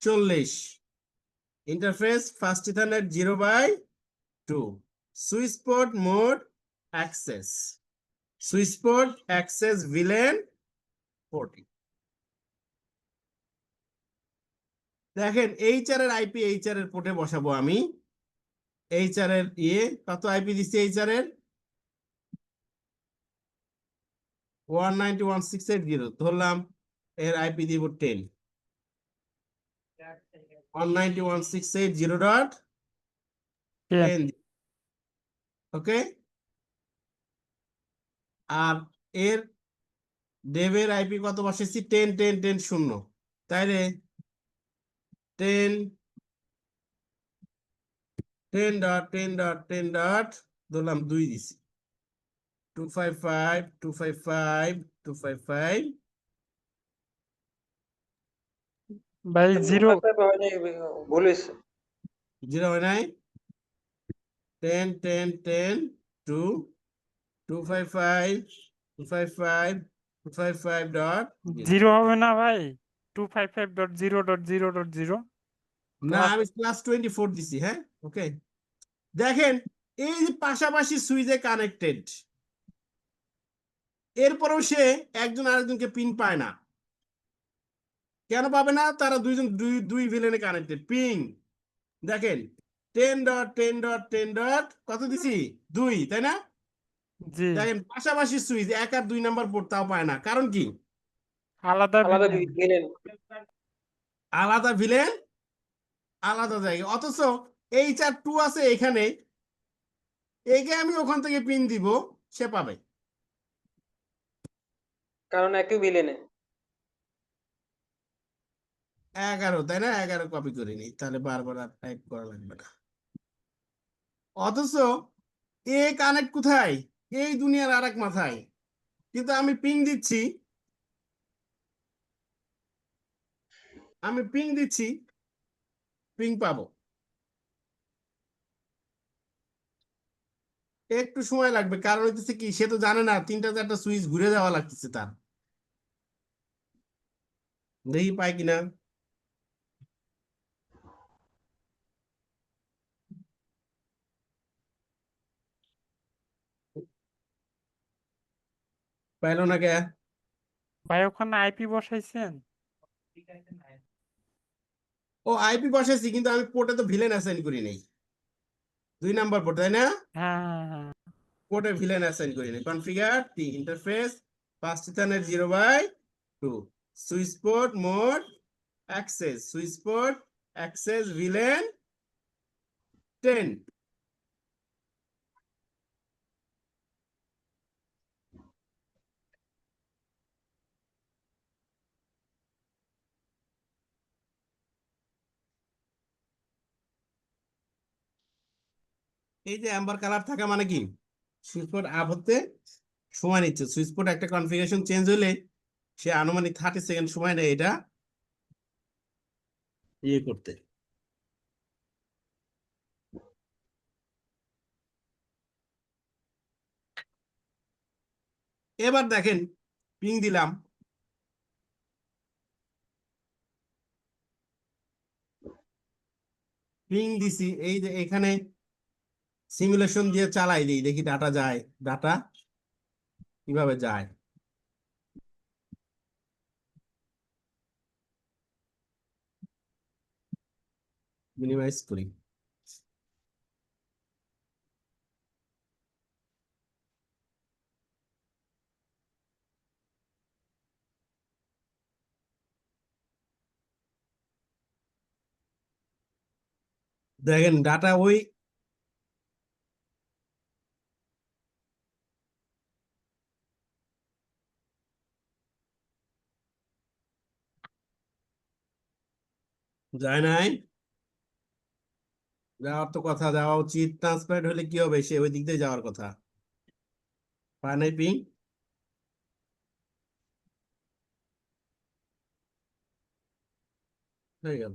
40। Interface first ethernet 0/2, switch port mode access, switchport access villain 40। দেখেন HR এর আইপি HR এর পোর্টে বসাবো আমি। HR এর কত আইপি দিচ্ছি, HR এর 192.168.0 ধরলাম, এর আইপি দিব 10, 192.168.0.10, ওকে। আর এর ডেভের আইপি কত বসেছি, 10 10 10 0, তাইলে 10 10.10.10. ধরলাম 2 দিছি, 255.255.255 ভাই জিরো ভুল হয়েছে। 0 হয় নাই, 10 10 10 2 255 255 255 ডট জিরো হবে না ভাই, 255.0.0.0 না, আমি ক্লাস 24 দিছি, হ্যাঁ, ওকে। দেখেন এই যে পাশাপাশি সুইচে কানেক্টেড, এরপরেও সে একজন আরেকজনকে পিন পায় না। কেন পাবে না, তারা দুইজন দুই ভিলেনে কানেক্টেড। পিং দেখেন 10.10.10. কত দিছি, 2, তাই না। জি দেখেন পাশাপাশি সুইচ 1 আর 2 নাম্বার পোর্ট, তাও পায় না, কারণ কি, আলাদা আলাদা ভিলেন ভিলেন। আলাদা ভিলেন আলাদা জায়গায়। অথচ HR2 আছে এখানে, একে আমি ওখান থেকে পিন দিব, সে পাবে। কারণ একই ভিলেনে। 11, তাই না, 11 কপি করে নিই, তাহলে বারবার আর টাইপ করা লাগবে না। অথচ কানেক্ট কোথায়, এই দুনিয়ার আরেক মাথায়, কিন্তু আমি পিং দিচ্ছি, পিং পাবো। একটু সময় লাগবে, কারণ হইতেছে কি, সে তো জানে না 3টা 4টা সুইচ ঘুরে যাওয়া লাগতেছে তার। দেখি পাই কিনা, পাইলো না কে। ভাই ওখানে আইপি বসাইছেন? ও আইপি বসাইছি, কিন্তু আমি পোর্টে তো ভিলেন অ্যাসাইন করি নাই, 2 নাম্বার পোর্ট, তাই না, হ্যাঁ হ্যাঁ হ্যাঁ পোর্টে ভিলেন অ্যাসাইন করি নাই। Configure t interface first ethernet 0/2, switch port mode access switchport access VLAN 10। এই যে অ্যাম্বার কালার থাকা মানে কি সুইচ পোর্ট আপ হতে সময় নিচ্ছে। সুইচ পোর্ট একটা কনফিগারেশন চেঞ্জ হলে সে আনুমানিক 30 সেকেন্ড সময় নেয় এটা ইয়ে করতে। এবার দেখেন পিং দিলাম, পিং দিছি, এই যে এখানে সিমুলেশন দিয়ে চালাই দিই, দেখি ডাটা যায়, ডাটা কিভাবে যায়। মিনিমাইজ করি। দেখেন ডাটা ওই যায় নাই, যাওয়ার তো কথা, যাওয়া উচিত। ট্রান্সপারেন্ট হলে কি হবে, সে ওই দিক দিয়ে যাওয়ার কথা। পায় নাই পিং, হয়ে গেল।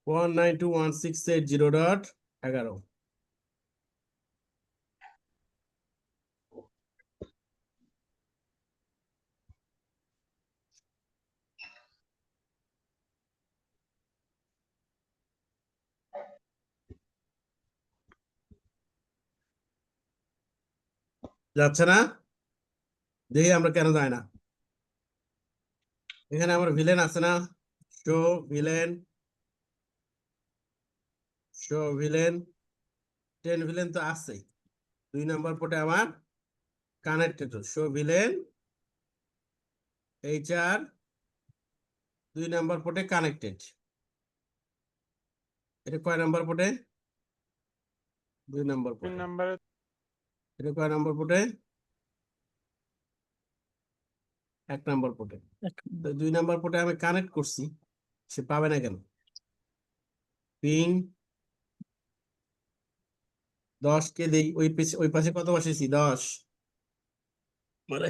ওয়ান 192.168.0.11 যাচ্ছে না, দেখি আমরা কেন যায় না। এখানে আমার ভিলেন আছে না, show VLAN, show VLAN 10 VLAN তো আছে। 2 নাম্বার পোর্টে আমার connected show VLAN HR 2 number পোর্টে কানেক্টেড। এটা কয় নাম্বার পোর্টে? 2 নাম্বার দুই পোর্টে। নম্বরে এটা কয় নাম্বার পোর্টে? 1 নাম্বার পোর্টে। তো 2 নাম্বার পোর্টে আমি কানেক্ট করছি, সে পাবে না কেন? পিং 10 কে দেই, ওই পাশে কত বসেছি? 10 মানে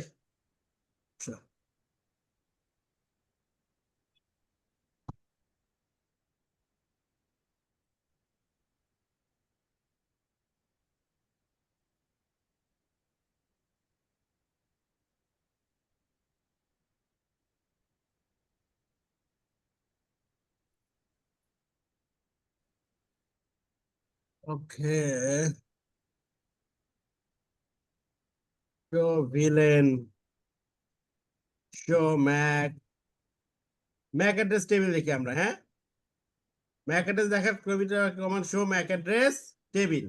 okay. Show VLAN, show mac, mac address table দেখি আমরা। হ্যাঁ, ম্যাক অ্যাড্রেস দেখার command show mac address table.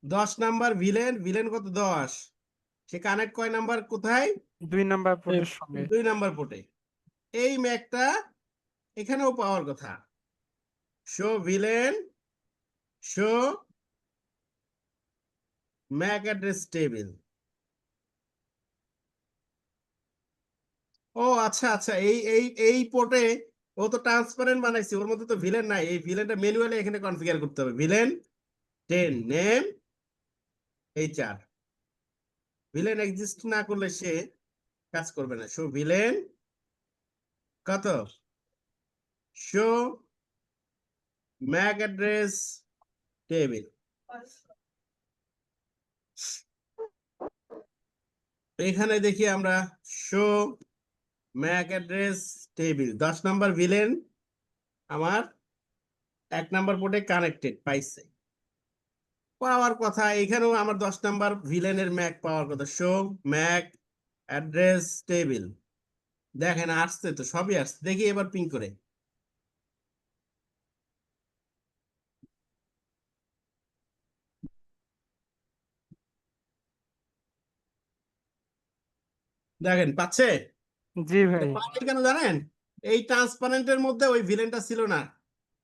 10 number VLAN, VLAN কত? 10। সে কানেক্ট কয় নাম্বার কোথায়? 2 নম্বর পোর্টের সঙ্গে 2 নাম্বার পোর্টে। এই ম্যাকটা এখানেও পাওয়ার কথা। Show VLAN, show mac address table. ও আচ্ছা আচ্ছা, এই পোর্টে ও তো ট্রান্সপারেন্ট বানাইছে, ওর মধ্যে তো ভিলেন নাই। এই ভিলেনটা ম্যানুয়ালি এখানে কনফিগার করতে হবে। Villain 10 name HR। Villain exist না করলে সে কাজ করবে না। শো ভিলেন কত? Show mac address table. এখানে দেখি আমরা show mac address table. 10 number villain আমার 1 নাম্বার পোর্টে কানেক্টেড পাইছে, পাওয়ার কথা। এখানেও আমার 10 নাম্বার ভিলেনের ম্যাক পাওয়ার কথা। Show mac address table. দেখেন আসছে তো, সবই আসছে। দেখি এবার পিং করে। দেখেন পাচ্ছে? জি ভাই। পাচ্ছে কেন জানেন? এই ট্রান্সপারেন্টের মধ্যে ওই ভিলেনটা ছিল না,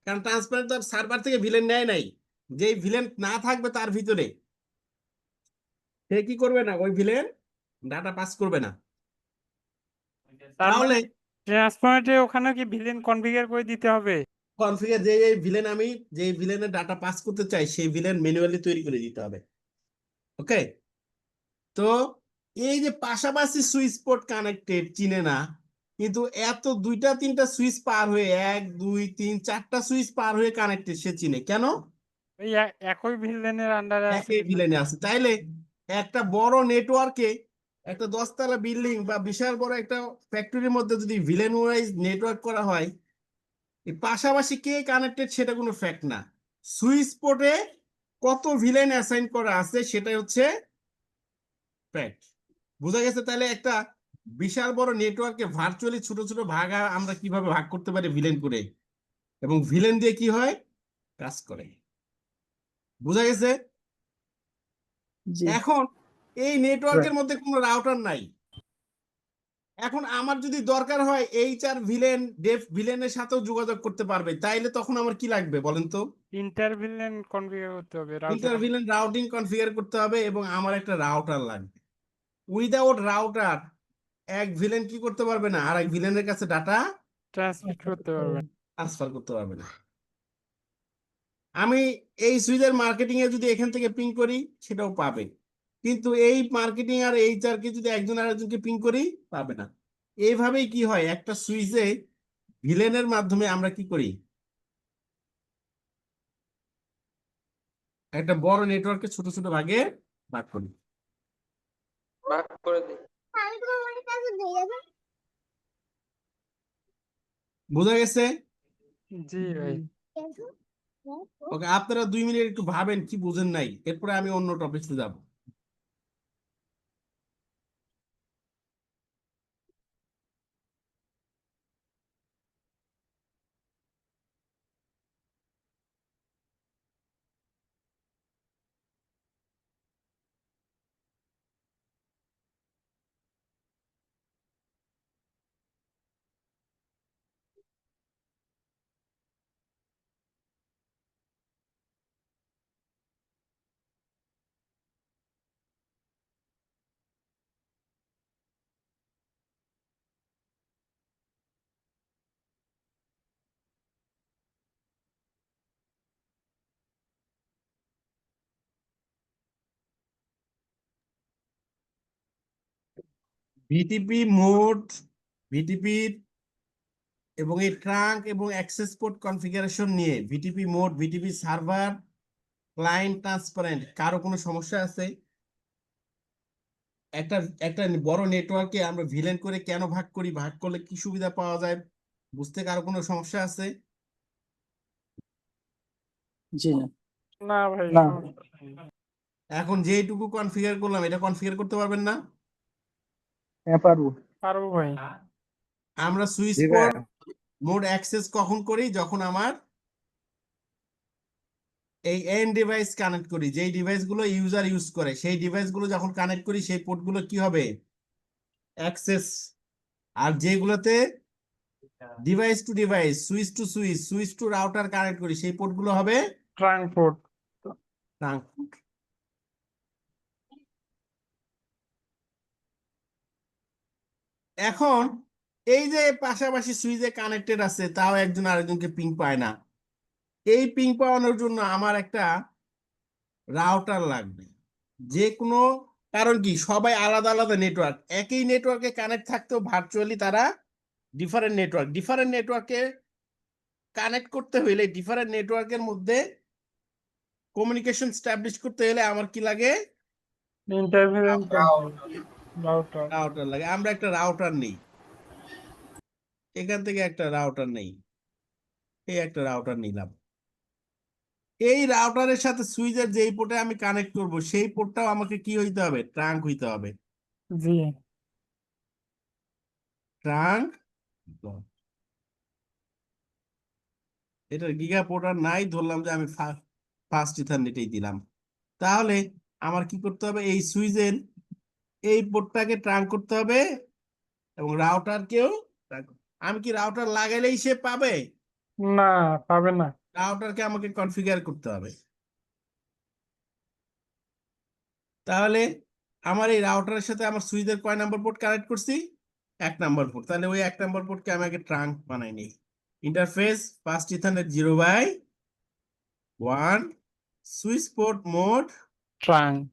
কারণ ট্রান্সপারেন্ট তার সার্ভার থেকে ভিলেন নেয় নাই। যেই ভিলেন না থাকবে তার ভিতরে, সে কি করবে না, ওই ভিলেন ডাটা পাস করবে না। তার তাহলে মানে ট্রান্সফরমেটে ওখানে কি ভিলেন কনফিগার করে দিতে হবে? কনফিগার যে এই ভিলেন, আমি যে ভিলেনের ডাটা পাস করতে চাই সেই ভিলেন ম্যানুয়ালি তৈরি করে দিতে হবে। ওকে, তো এই যে পাশাপাশি সুইচ পোর্ট কানেক্টেড চিনে না, কিন্তু এত দুইটা তিনটা সুইচ পার হয়ে, 1 2 3 4টা সুইচ পার হয়ে কানেক্টেড সে চিনে কেন? ওই একই ভিলেনের আন্ডারে আছে একই এই জন্য। ভিলেনে আছে। তাইলে একটা বড় নেটওয়ার্কে, একটা 10 তলা বিল্ডিং বা বিশাল বড় একটা ফ্যাক্টরির মধ্যে যদি ভিলেন ওয়াইজ নেটওয়ার্ক করা হয়, এই পাশাপাশি কে কানেক্টেড সেটা কোনো ফ্যাক্ট না। সুইচ পোর্টে কত ভিলেন অ্যাসাইন করা আছে সেটাই হচ্ছে ফ্যাক্ট। বোঝা গেছে? তাহলে একটা বিশাল বড় নেটওয়ার্কে ভার্চুয়ালি ছোট ছোট ভাগা আমরা কিভাবে ভাগ করতে পারি ভিলেন করে, এবং ভিলেন দিয়ে কি হয়, কাজ করে। বোঝা গেছে? জি এখন এই নেটওয়ার্কের মধ্যে কোনো রাউটার নাই। এখন আমার যদি দরকার হয় এইচআর ভিলেন ডেফ ভিলেনের সাথেও যোগাযোগ করতে পারবে, তাইলে তখন আমার কি লাগবে বলেন তো? ইন্টার ভিলেন কনফিগার করতে হবে router. Inter villain routing configure করতে হবে, এবং আমার একটা রাউটার লাগবে। উইদাউট রাউটার এক ভিলেন কি করতে পারবে না, আর এক ভিলেনের কাছে ডাটা ট্রান্সমিট করতে পারবে। ট্রান্সফার করতে পারবে না। আমি এই সুইচের মার্কেটিং এ যদি এখান থেকে পিং করি সেটাও পাবে, কিন্তু এই মার্কেটিং আর এইচআর কে যদি একজন আরেকজনকে পিং করি পাবে না। এইভাবেই কি হয়, একটা সুইচে ভিলেনের মাধ্যমে আমরা কি করি, একটা বড় নেটওয়ার্কে ছোট ছোট ভাগে ভাগ করি। ভাগ করে দিই। বোঝা গেছে? জি ভাই। ওকে, আপনারা 2 মিনিট একটু ভাবেন কি বুঝেন নাই, এরপরে আমি অন্য টপিকে যাব। ভিটিপি মোড, ভিটিপির এবং এই ট্রাঙ্ক এবং অ্যাক্সেস পোর্ট কনফিগারেশন নিয়ে, VTP mode, VTP server, client transparent, কারো কোনো সমস্যা আছে? একটা একটা বড় নেটওয়ার্কে আমরা ভিলেন করে কেন ভাগ করি, ভাগ করলে কি সুবিধা পাওয়া যায়, বুঝতে কারো কোনো সমস্যা আছে? জি না। না ভাই, না। সমস্যা নেই। এখন যেইটুকু কনফিগার করলাম এটা কনফিগার করতে পারবেন না? হ্যাঁ পারবো। পারবো ভাই। আমরা সুইচ জি পোর্ট ভাইয়া। মোড অ্যাক্সেস কখন করি, যখন আমার এই এন্ড ডিভাইস কানেক্ট করি, যেই ডিভাইসগুলো ইউজার ইউজ করে সেই ডিভাইসগুলো যখন কানেক্ট করি সেই পোর্টগুলো কি হবে, অ্যাক্সেস। আর যেগুলোতে device to device, switch to switch, switch to router connect করি সেই পোর্টগুলো হবে ট্রাঙ্ক পোর্ট। ট্রাঙ্ক। এখন এই যে পাশাপাশি সুইচে কানেক্টেড আছে তাও একজন আরেকজনকে পিং পায় না, এই পিং পাওয়ানোর জন্য আমার একটা রাউটার লাগবে। যে কোনো, কারণ কি সবাই আলাদা আলাদা নেটওয়ার্ক, একই নেটওয়ার্কে কানেক্ট থাকতেও ভার্চুয়ালি তারা ডিফারেন্ট নেটওয়ার্ক, ডিফারেন্ট নেটওয়ার্কে কানেক্ট করতে হইলে, ডিফারেন্ট নেটওয়ার্কের মধ্যে কমিউনিকেশন স্টাবলিশ করতে হলে আমার কি লাগে, ইন্টার ভিলেন রাউটার। রাউটার লাগে। আমরা একটা রাউটার নেই, এখান থেকে একটা রাউটার নেই, এই একটা রাউটার নিলাম। এই রাউটারের সাথে সুইচের যেই পোর্টে আমি কানেক্ট করব সেই পোর্টটাও আমাকে কি হইতে হবে, ট্রাঙ্ক হইতে হবে। জি। ট্রাঙ্ক, এটার গিগা পোর্ট আর নাই, ধরলাম যে আমি ফার্স্ট ইথারনেটেই দিলাম। তাহলে আমার কি করতে হবে, এই সুইচের এই পোর্টটাকে ট্রাঙ্ক করতে হবে এবং রাউটারকেও আমি কি রাউটার লাগাইলেই সে পাবে? না, পাবে না। রাউটারকে আমাকে কনফিগার করতে হবে। তাহলে আমার এই রাউটারের সাথে আমার সুইচের কয় নাম্বার পোর্ট কানেক্ট করছি? 1 নাম্বার পোর্ট। তাহলে ওই 1 নাম্বার পোর্টকে আমাকে ট্রাঙ্ক বানাই নিই। Interface first ethernet 0/1 switch port mode trunk.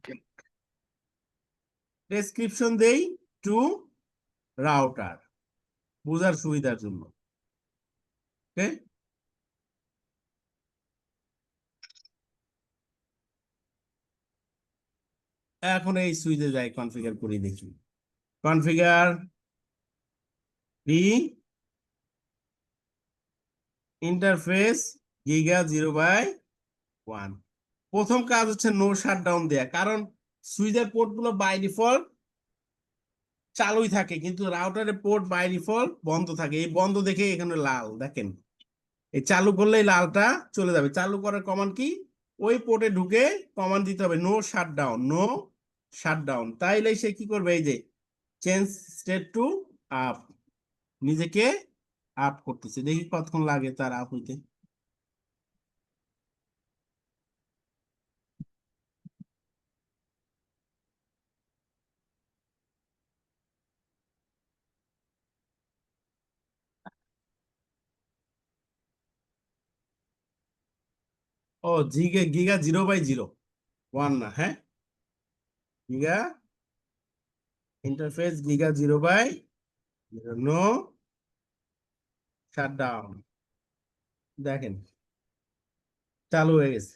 Description দেই টু রাউটার বোঝার সুবিধার জন্য। ওকে, এখন এই সুইচে যাই, কনফিগার করি দেখি। Configure interface giga 0/1। প্রথম কাজ হচ্ছে নো শাটডাউন দেয়া, কারণ সুইচের পোর্ট গুলো বাই ডিফল্ট চালুই থাকে কিন্তু রাউটারের পোর্ট বাই ডিফল্ট বন্ধ থাকে। এই বন্ধ দেখে এখানে লাল দেখেন, এই চালু করলেই লালটা চলে যাবে। চালু করার কমান্ড কি? ওই পোর্টে ঢুকে কমান্ড দিতে হবে নো শাটডাউন, নো শাটডাউন। তাইলে সে কি করবে? এই যে চেঞ্জ স্টেট টু আপ, নিজেকে আপ করতেছে। দেখি কতক্ষণ লাগে তার আপ হইতে। ও গিগা গিগা 0/0 না, হ্যাঁ, giga interface giga 0/0 no shutdown. দেখেন চালু হয়ে গেছে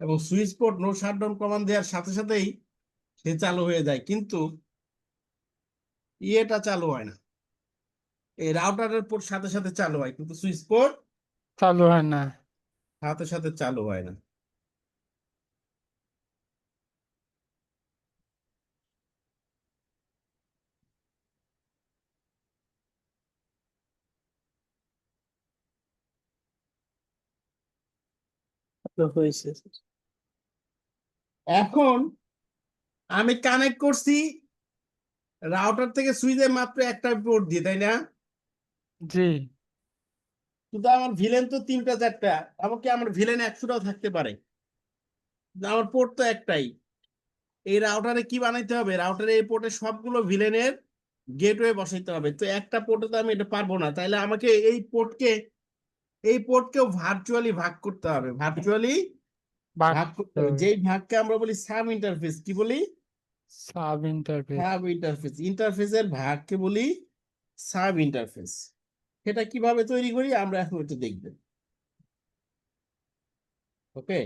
এবং switch port no shutdown command দেওয়ার সাথে সাথেই সে চালু হয়ে যায়, কিন্তু ইয়েটা চালু হয় না। এই রাউটারের পোর্ট সাথে সাথে চালু হয় কিন্তু সুইচ পোর্ট চালু হয় না। সাথে সাথে চালু হয় না। তো হয়েছে। এখন আমি কানেক্ট করছি রাউটার থেকে সুইচে মাত্র একটা পোর্ট দিয়ে, তাই না? জি। কিন্তু আমার ভিলেন তো 3টা 4টা, আমাকে আমার ভিলেন 100টাও থাকতে পারে, আমার পোর্ট তো একটাই। এই রাউটারে কি বানাইতে হবে? রাউটারে এই পোর্টে সবগুলো ভিলেনের গেটওয়ে বসাইতে হবে। তো একটা পোর্টে তো আমি এটা পারবো না, তাইলে আমাকে এই পোর্টকেও ভার্চুয়ালি ভাগ করতে হবে। ভার্চুয়ালি ভাগ করতে হবে, যেই ভাগকে আমরা বলি সাব ইন্টারফেস। কি বলি? Sub interface. Sub interface. ইন্টারফেসের ভাগকে বলি সাব ইন্টারফেস। সেটা কিভাবে তৈরি করি আমরা এখন একটু দেখব। ওকে,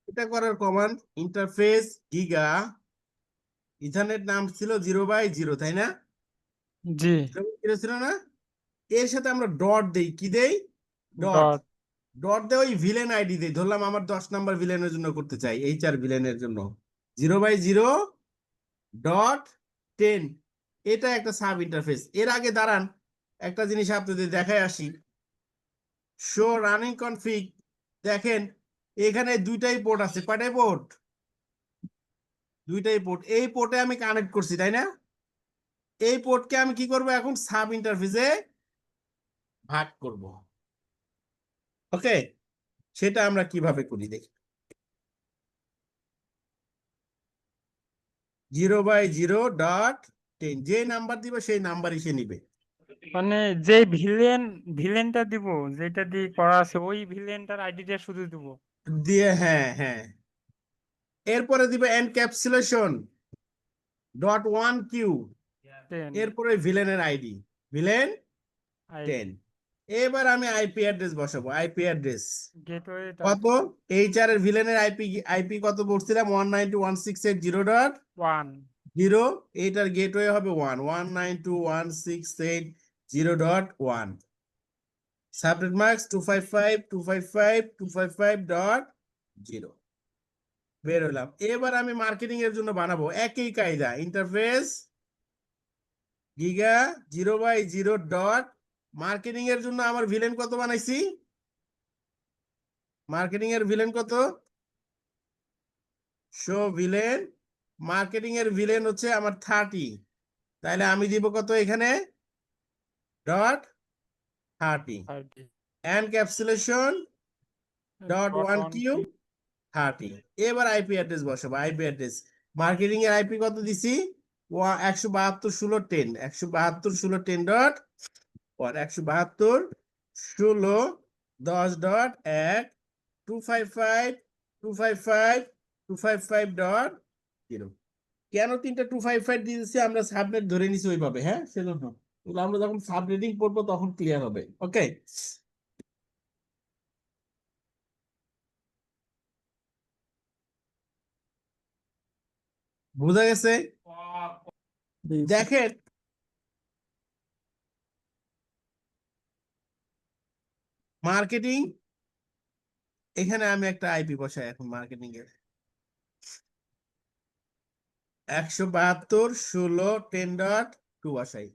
এটা করার কমান্ড ইন্টারফেস গিগা ইথারনেট নাম ছিল 0/0, তাই না? জি। 0/0 ছিল না? এর সাথে আমরা ডট দেই। কি দেই? ডট। ডট। ডট দিয়ে ওই ভিলেন আইডি দেই। ধরলাম আমার 10 নাম্বার ভিলেনের জন্য করতে চাই, HR ভিলেনের জন্য 0/0.10। এটা একটা সাব ইন্টারফেস। এর আগে দাঁড়ান একটা জিনিস আপনাদের দেখায় আসি। Show running config. দেখেন এখানে দুইটাই পোর্ট আছে। কয়টাই পোর্ট? দুইটাই পোর্ট। এই পোর্টে আমি কানেক্ট করছি, তাই না? এই পোর্টকে আমি কি করব? এখন সাব ইন্টারফেসে ভাগ করব। ওকে, সেটা আমরা কিভাবে করি দেখি। 0/0.10 যে নাম্বার দিবে সেই নাম্বারই সে নিবে। মানে যে ভিলেনটা দিব, যেটা দিয়ে করা আছে ওই ভিলেনটার আইডিটা শুধু দিব। দিয়ে হ্যাঁ হ্যাঁ, এরপরে দিবে এনক্যাপসুলেশন .1Q, 10 এরপরে ভিলেনের আইডি ভিলেন আইডি 10। এবার আমি আইপি অ্যাড্রেস বসাবো। আইপি অ্যাড্রেস গেটওয়ে কত? HR এর ভিলেনের আইপি কত বলছিলাম? 192.168.0.1। 1 0, এটার গেটওয়ে হবে 1, 192.168.0.1, সাবনেট মার্কস 255.255.255.0, বের হলাম। এবার আমি মার্কেটিং এর জন্য বানাবো একই কায়দা, ইন্টারফেস গিগা 0/0 ডট, মার্কেটিং এর জন্য আমার ভিলেন কত বানাইছি, মার্কেটিং এর ভিলেন কত, শো ভিলেন, মার্কেটিং এর ভিলেন হচ্ছে আমার 30, তাহলে আমি দিব কত এখানে, dot 30, 30 encapsulation dot dot 1 1 Q 30। এবার আইপি অ্যাড্রেস বসাবো, আইপি অ্যাড্রেস মার্কেটিং এর আইপি কত দিছি, 172.16.10, 172.16.10 ডট 172.16.10.1, 255.255.255.0। কেন তিনটা 255 দিয়েছি, আমরা সাবনেট ধরে নিছি ওইভাবে, হ্যাঁ সেজন্য এগুলো আমরা যখন সাবনেটিং করবো তখন ক্লিয়ার হবে। ওকে, বোঝা গেছে? জি স্যার। দেখেন মার্কেটিং, এখানে আমি একটা আইপি বসাই এখন মার্কেটিং এর, 172.16.10.2 বসাই।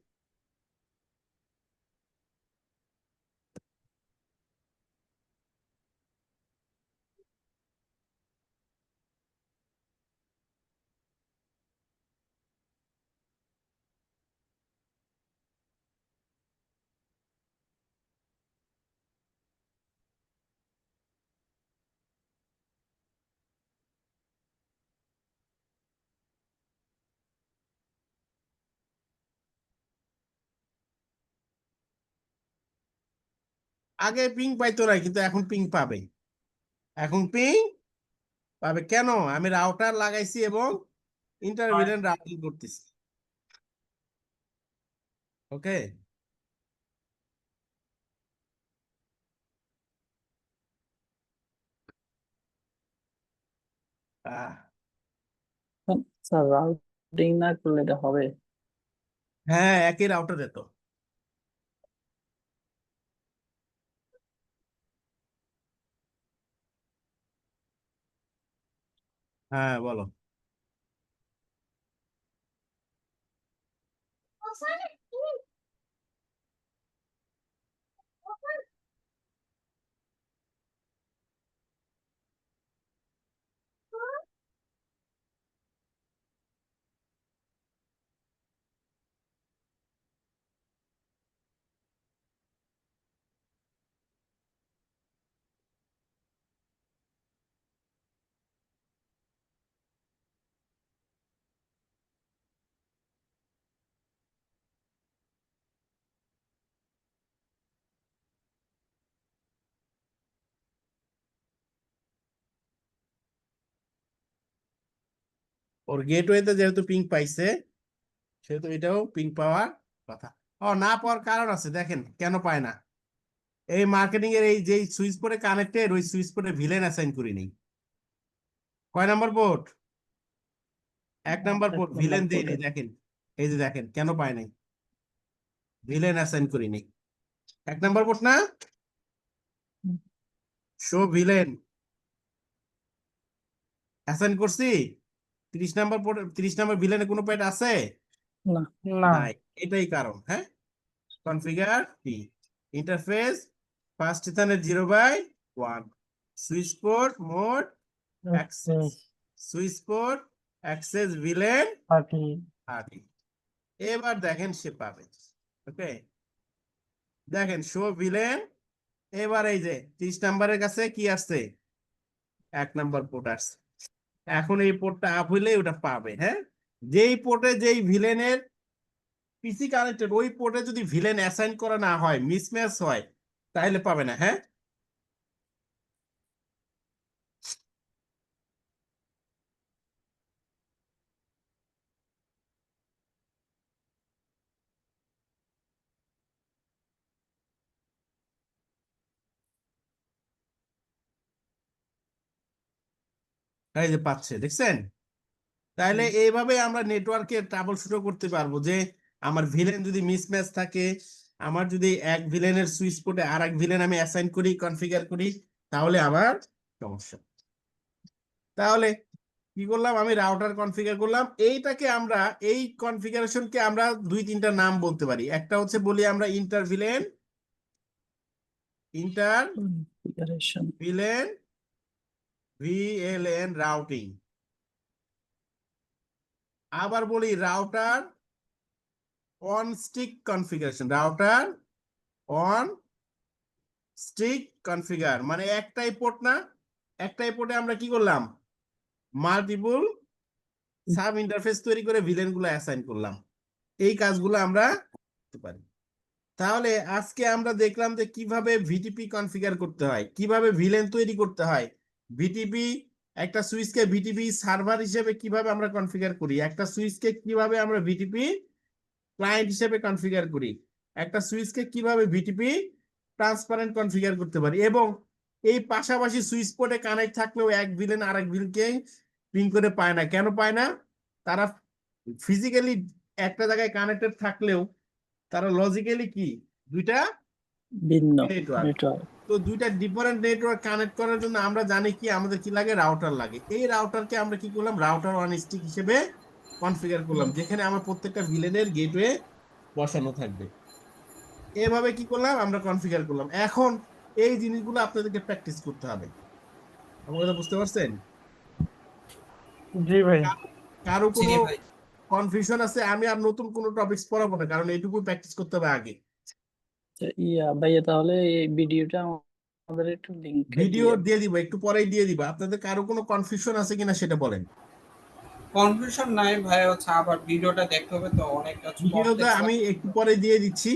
আগে পিং পাইতো না, কিন্তু এখন পিং পাবে, এখন পিং পাবে। কেন, আমি রাউটার লাগাইছি এবং ইন্টারভিলেন্ট রাউটিং করতেছি। ওকে, স্যার রাউটিং না করলে এটা হবে? হ্যাঁ একই রাউটারে তো। হ্যাঁ বলো। ওর গেটওয়েতে যেহেতু পিং পাইছে, সেহেতু এটাও পিং পাওয়ার কথা। ও না পাওয়ার কারণ আছে, দেখেন কেন পায় না। এই মার্কেটিং এর এই যে সুইচ পোর্টে কানেক্টেড, ওই সুইচ পোর্টে ভিলেন অ্যাসাইন করি নেই। কয় number port, 1 number port, villain দেই নেই। দেখেন এই যে দেখেন কেন পায় নাই, ভিলেন অ্যাসাইন করি নেই। 1 নাম্বার পোর্ট না, শো ভিলেন অ্যাসাইন করছি, 30 নাম্বার পোর্ট, 30 নাম্বার ভিলেনে কোনো পয়েন্ট আছে, না। না নাই, এটাই কারণ। হ্যাঁ, কনফিগার টি, ইন্টারফেস ফার্স্ট স্থানের 0/1, switch port mode access, switchport access villain 30 30। এবার দেখেন সে পাবে। ওকে, দেখেন শো ভিলেন, এবার এই যে 30 নাম্বারের কাছে কি আসছে, 1 নাম্বার পোর্ট আসছে। এখন এই পোর্টটা আপ হইলে ওটা পাবে। হ্যাঁ, যেই পোর্টে যেই ভিলেনের পিসি কানেক্টেড, ওই পোর্টে যদি ভিলেন অ্যাসাইন করা না হয়, মিসম্যাচ হয়, তাহলে পাবে না। হ্যাঁ, এই যে পাচ্ছে, দেখছেন? তাহলে এইভাবে আমরা নেটওয়ার্কে ট্রাবল শুটও করতে পারবো যে আমার ভিলেন যদি মিসম্যাচ থাকে, আমার যদি এক ভিলেনের সুইচ পোর্টে আর এক ভিলেন আমি অ্যাসাইন করি, কনফিগার করি, তাহলে আমার সমস্যা। তাহলে কি করলাম, আমি রাউটার কনফিগার করলাম। এইটাকে আমরা, এই কনফিগারেশনকে আমরা দুই তিনটা নাম বলতে পারি। একটা হচ্ছে বলি আমরা ইন্টার ভিলেন কনফিগারেশন ভিএলএন রাউটিং। আবার বলি router on stick configuration, router on stick configure, মানে একটাই পোর্ট না, একটাই পোর্টে আমরা কি করলাম, মাল্টিপল সাব ইন্টারফেস তৈরি করে ভিলেন গুলো অ্যাসাইন করলাম। এই কাজগুলো আমরা করতে পারি। তাহলে আজকে আমরা দেখলাম যে কিভাবে ভিটিপি কনফিগার করতে হয়, কিভাবে ভিলেন তৈরি করতে হয়, ভিটিপি একটা সুইচকে ভিটিপি সার্ভার হিসেবে কিভাবে আমরা কনফিগার করি, একটা সুইচকে কিভাবে আমরা ভিটিপি ক্লায়েন্ট হিসেবে কনফিগার করি, একটা সুইচকে কিভাবে ভিটিপি ট্রান্সপারেন্ট কনফিগার করতে পারি, এবং এই পাশাপাশি সুইচ পোর্টে কানেক্ট থাকলেও এক ভিলেন আরেক ভিলকে পিং করে পায় না। কেন পায় না? তারা ফিজিক্যালি একটা জায়গায় কানেক্টেড থাকলেও তারা লজিক্যালি কি দুইটা ভিন্ন নেটওয়ার্ক। নেটওয়ার্ক। তো দুইটা ডিফারেন্ট নেটওয়ার্ক কানেক্ট করার জন্য আমরা জানি কি আমাদের কি লাগে, রাউটার লাগে। এই রাউটারকে আমরা কি করলাম, রাউটার অন স্টিক হিসেবে কনফিগার করলাম, যেখানে আমার প্রত্যেকটা ভিলেনের গেটওয়ে বসানো থাকবে। এভাবে কি করলাম, আমরা কনফিগার করলাম। এখন এই জিনিসগুলো আপনাদেরকে প্র্যাকটিস করতে হবে। আমার কথা বুঝতে পারছেন? জি ভাই। কারো জি কোনো ভাই। কনফিউশন আছে? আমি আর নতুন কোনো টপিকস পড়াবো না, কারণ এইটুকু প্র্যাকটিস করতে হবে আগে। ভাইয়া তাহলে এই ভিডিওটা আমাদের একটু লিংক ভিডিও দিয়ে দিব, একটু পরেই দিয়ে দিব। আপনাদের কারো কোনো কনফিউশন আছে কিনা সেটা বলেন। কনফিউশন নাই ভাই, হচ্ছে আবার ভিডিওটা দেখতে হবে তো, অনেকটা ভিডিওটা আমি একটু পরে দিয়ে দিচ্ছি।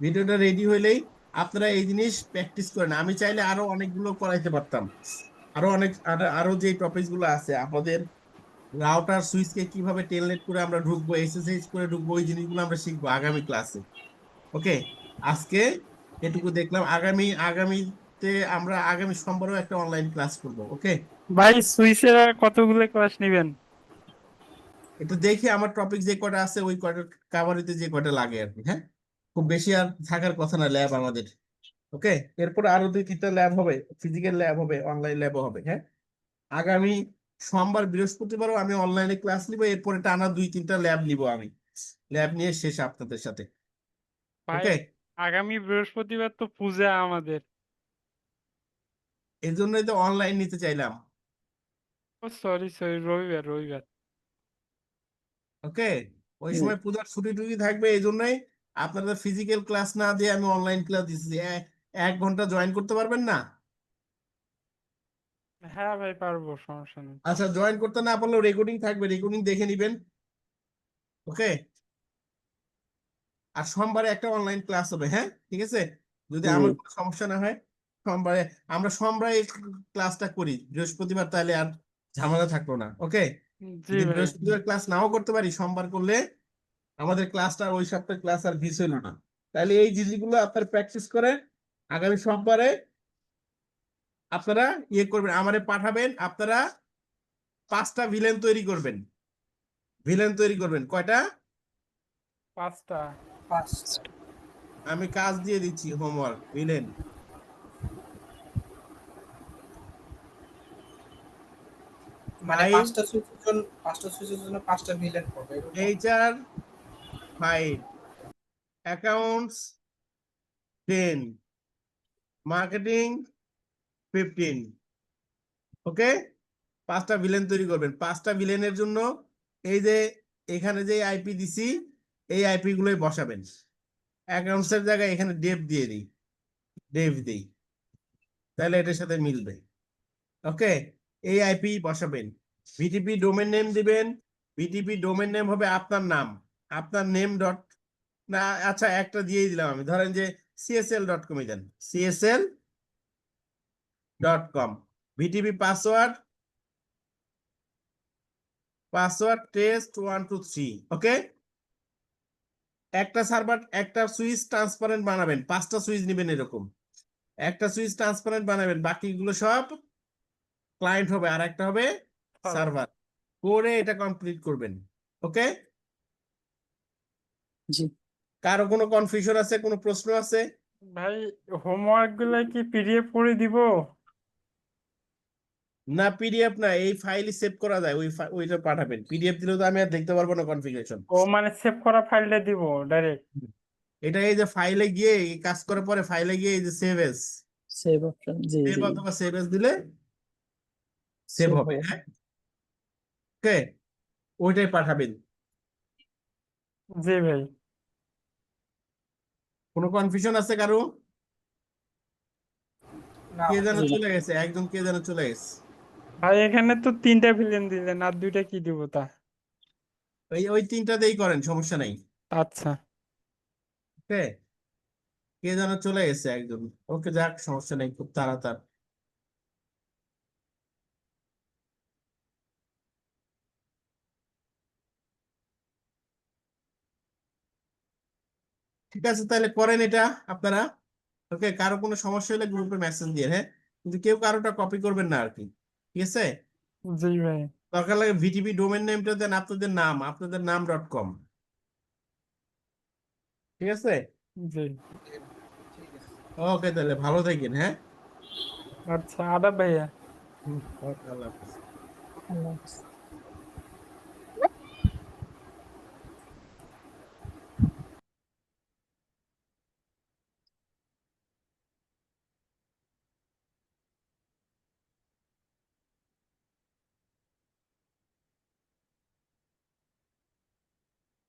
ভিডিওটা রেডি হইলেই আপনারা এই জিনিস প্র্যাকটিস করেন। আমি চাইলে আরো অনেকগুলো করাইতে পারতাম, আরো অনেক আরো যে টপিকস গুলো আছে আমাদের, রাউটার সুইচকে কিভাবে টেলনেট করে আমরা ঢুকবো, এসএসএইচ করে ঢুকবো, ওই জিনিসগুলো আমরা শিখবো আগামী ক্লাসে। ওকে, আজকে এটুকু দেখলাম। আগামীতে আমরা আগামী সোমবারও একটা অনলাইন ক্লাস করবো। ওকে, ভাই সুইচের আর কতগুলো ক্লাস নেবেন? একটু দেখি আমার টপিক যে কটা আছে ওই কটা কাভারিতে যে কটা লাগে আর কি। হ্যাঁ, খুব বেশি আর থাকার কথা না ল্যাব আমাদের। ওকে, এরপর আরো দুই তিনটা ল্যাব হবে, ফিজিক্যাল ল্যাব হবে, অনলাইন ল্যাবও হবে। হ্যাঁ, আগামী সোমবার বৃহস্পতিবারও আমি অনলাইনে ক্লাস নিব, এরপরে টানা দুই তিনটা ল্যাব নিব আমি। ল্যাব নিয়ে শেষ আপনাদের সাথে। ভাই ওকে, আগামী বৃহস্পতিবার তো পূজা আমাদের। এই জন্যই তো অনলাইন নিতে চাইলাম। ও সরি সরি, রবিবার রবিবার। ওকে, ওই সময় পূজার ছুটি টুটি থাকবে, এই জন্যই আপনাদের ফিজিক্যাল ক্লাস না দিয়ে আমি অনলাইন ক্লাস দিচ্ছি। 1 ঘন্টা জয়েন করতে পারবেন না? হ্যাঁ ভাই পারবো, সমস্যা নেই। আচ্ছা, জয়েন করতে না পারলেও রেকর্ডিং থাকবে, রেকর্ডিং দেখে নিবেন। ওকে, আর সোমবারে একটা অনলাইন ক্লাস হবে। হ্যাঁ, ঠিক আছে, যদি আমার কোনো সমস্যা না হয় সোমবারে, আমরা সোমবারে ক্লাসটা করি, বৃহস্পতিবার তাহলে আর ঝামেলা থাকলো না। ওকে, জি যদি ভাই। বৃহস্পতিবার ক্লাস নাও করতে পারি, সোমবার করলে আমাদের ক্লাসটা, ওই সপ্তাহের ক্লাস আর মিস হইল না। তাহলে এই জিনিসগুলো আপনার প্র্যাকটিস করে আগামী সোমবারে আপনারা ইয়ে করবেন, আমারে পাঠাবেন। আপনারা 5টা ভিলেন তৈরি করবেন। ভিলেন তৈরি করবেন কয়টা? 5টা। আমি কাজ দিয়ে দিচ্ছি, হোমওয়ার্ক। ভিলেন মানে 5, 5টা সুইচের জন্য 5টা ভিলেন করবে এরকম? HR 5, accounts 10, marketing 15। ওকে, 5টা ভিলেন তৈরি করবেন। 5টা ভিলেনের জন্য এই যে এখানে যে আইপি দিছি, এই আইপি গুলোই বসাবেন। অ্যাকাউন্টস এর জায়গায় এখানে ডেভ দিয়ে দিই, ডেভ দিই, তাহলে এটার সাথে মিলবে। ওকে, এই আইপি বসাবেন। ভিটিপি ডোমেন নেম দিবেন। ভিটিপি ডোমেন নেম হবে আপনার নাম, আপনার নেম ডট, না আচ্ছা একটা দিয়ে দিলাম আমি, ধরেন যে csl.com দেন, csl.com। VTP password test 1 2 3। ওকে, একটা সার্ভার, একটা সুইচ ট্রান্সপারেন্ট বানাবেন, 5টা সুইচ নেবেন এরকম। একটা সুইচ ট্রান্সপারেন্ট বানাবেন, বাকিগুলো সব ক্লায়েন্ট হবে, আর একটা হবে সার্ভার। করে এটা কমপ্লিট করবেন। ওকে, জি। কারো কোনো কনফিউশন আছে, কোনো প্রশ্ন আছে? ভাই হোমওয়ার্ক গুলা কি পিডিএফ করে দিব? না, পিডিএফ না, এই ফাইলই সেভ করা যায়, ওইটা পাঠাবেন। পিডিএফ দিলেও তো আমি আর দেখতে পারবো না কনফিগারেশন। ও মানে সেভ করা ফাইলটা দিব ডাইরেক্ট? এটা এই যে ফাইলে গিয়ে এই কাজ করার পরে ফাইলে গিয়ে এই যে সেভ এস, সেভ অপশন, জি সেভ জি, অথবা সেভ এস দিলে সেভ সেভ হবে। হবে। হ্যাঁ, ওকে, ওইটাই পাঠাবেন। জি ভাই। কোনো কনফিউশন আছে কারো? না কে যেন জি না। চলে গেছে, একজন কে যেন চলে গেছে। ভাই এখানে তো 3টা ভিলেন দিলেন, আর 2টা কি দিব তা? ওই তিনটাতেই করেন, সমস্যা নাই। আচ্ছা। ওকে, কে যেন চলে গেছে একজন। ওকে, যাক, সমস্যা নেই, খুব তাড়াতাড়ি। ঠিক আছে, তাহলে করেন এটা আপনারা। ওকে, কারো কোনো সমস্যা হলে গ্রুপে মেসেজ দিয়ে, হ্যাঁ, কিন্তু কেউ কারোটা কপি করবেন না আর কি। ঠিক আছে, জি ভাই। দরকার লাগে ভিটিপি ডোমেন নেমটা দেন আপনাদের নাম.com। ঠিক আছে, জি। ঠিক আছে। ওকে, তাহলে ভালো থাকেন, হ্যাঁ। আচ্ছা, আদাব ভাইয়া। ওকে, আল্লাহ হাফেজ। আল্লাহ হাফেজ।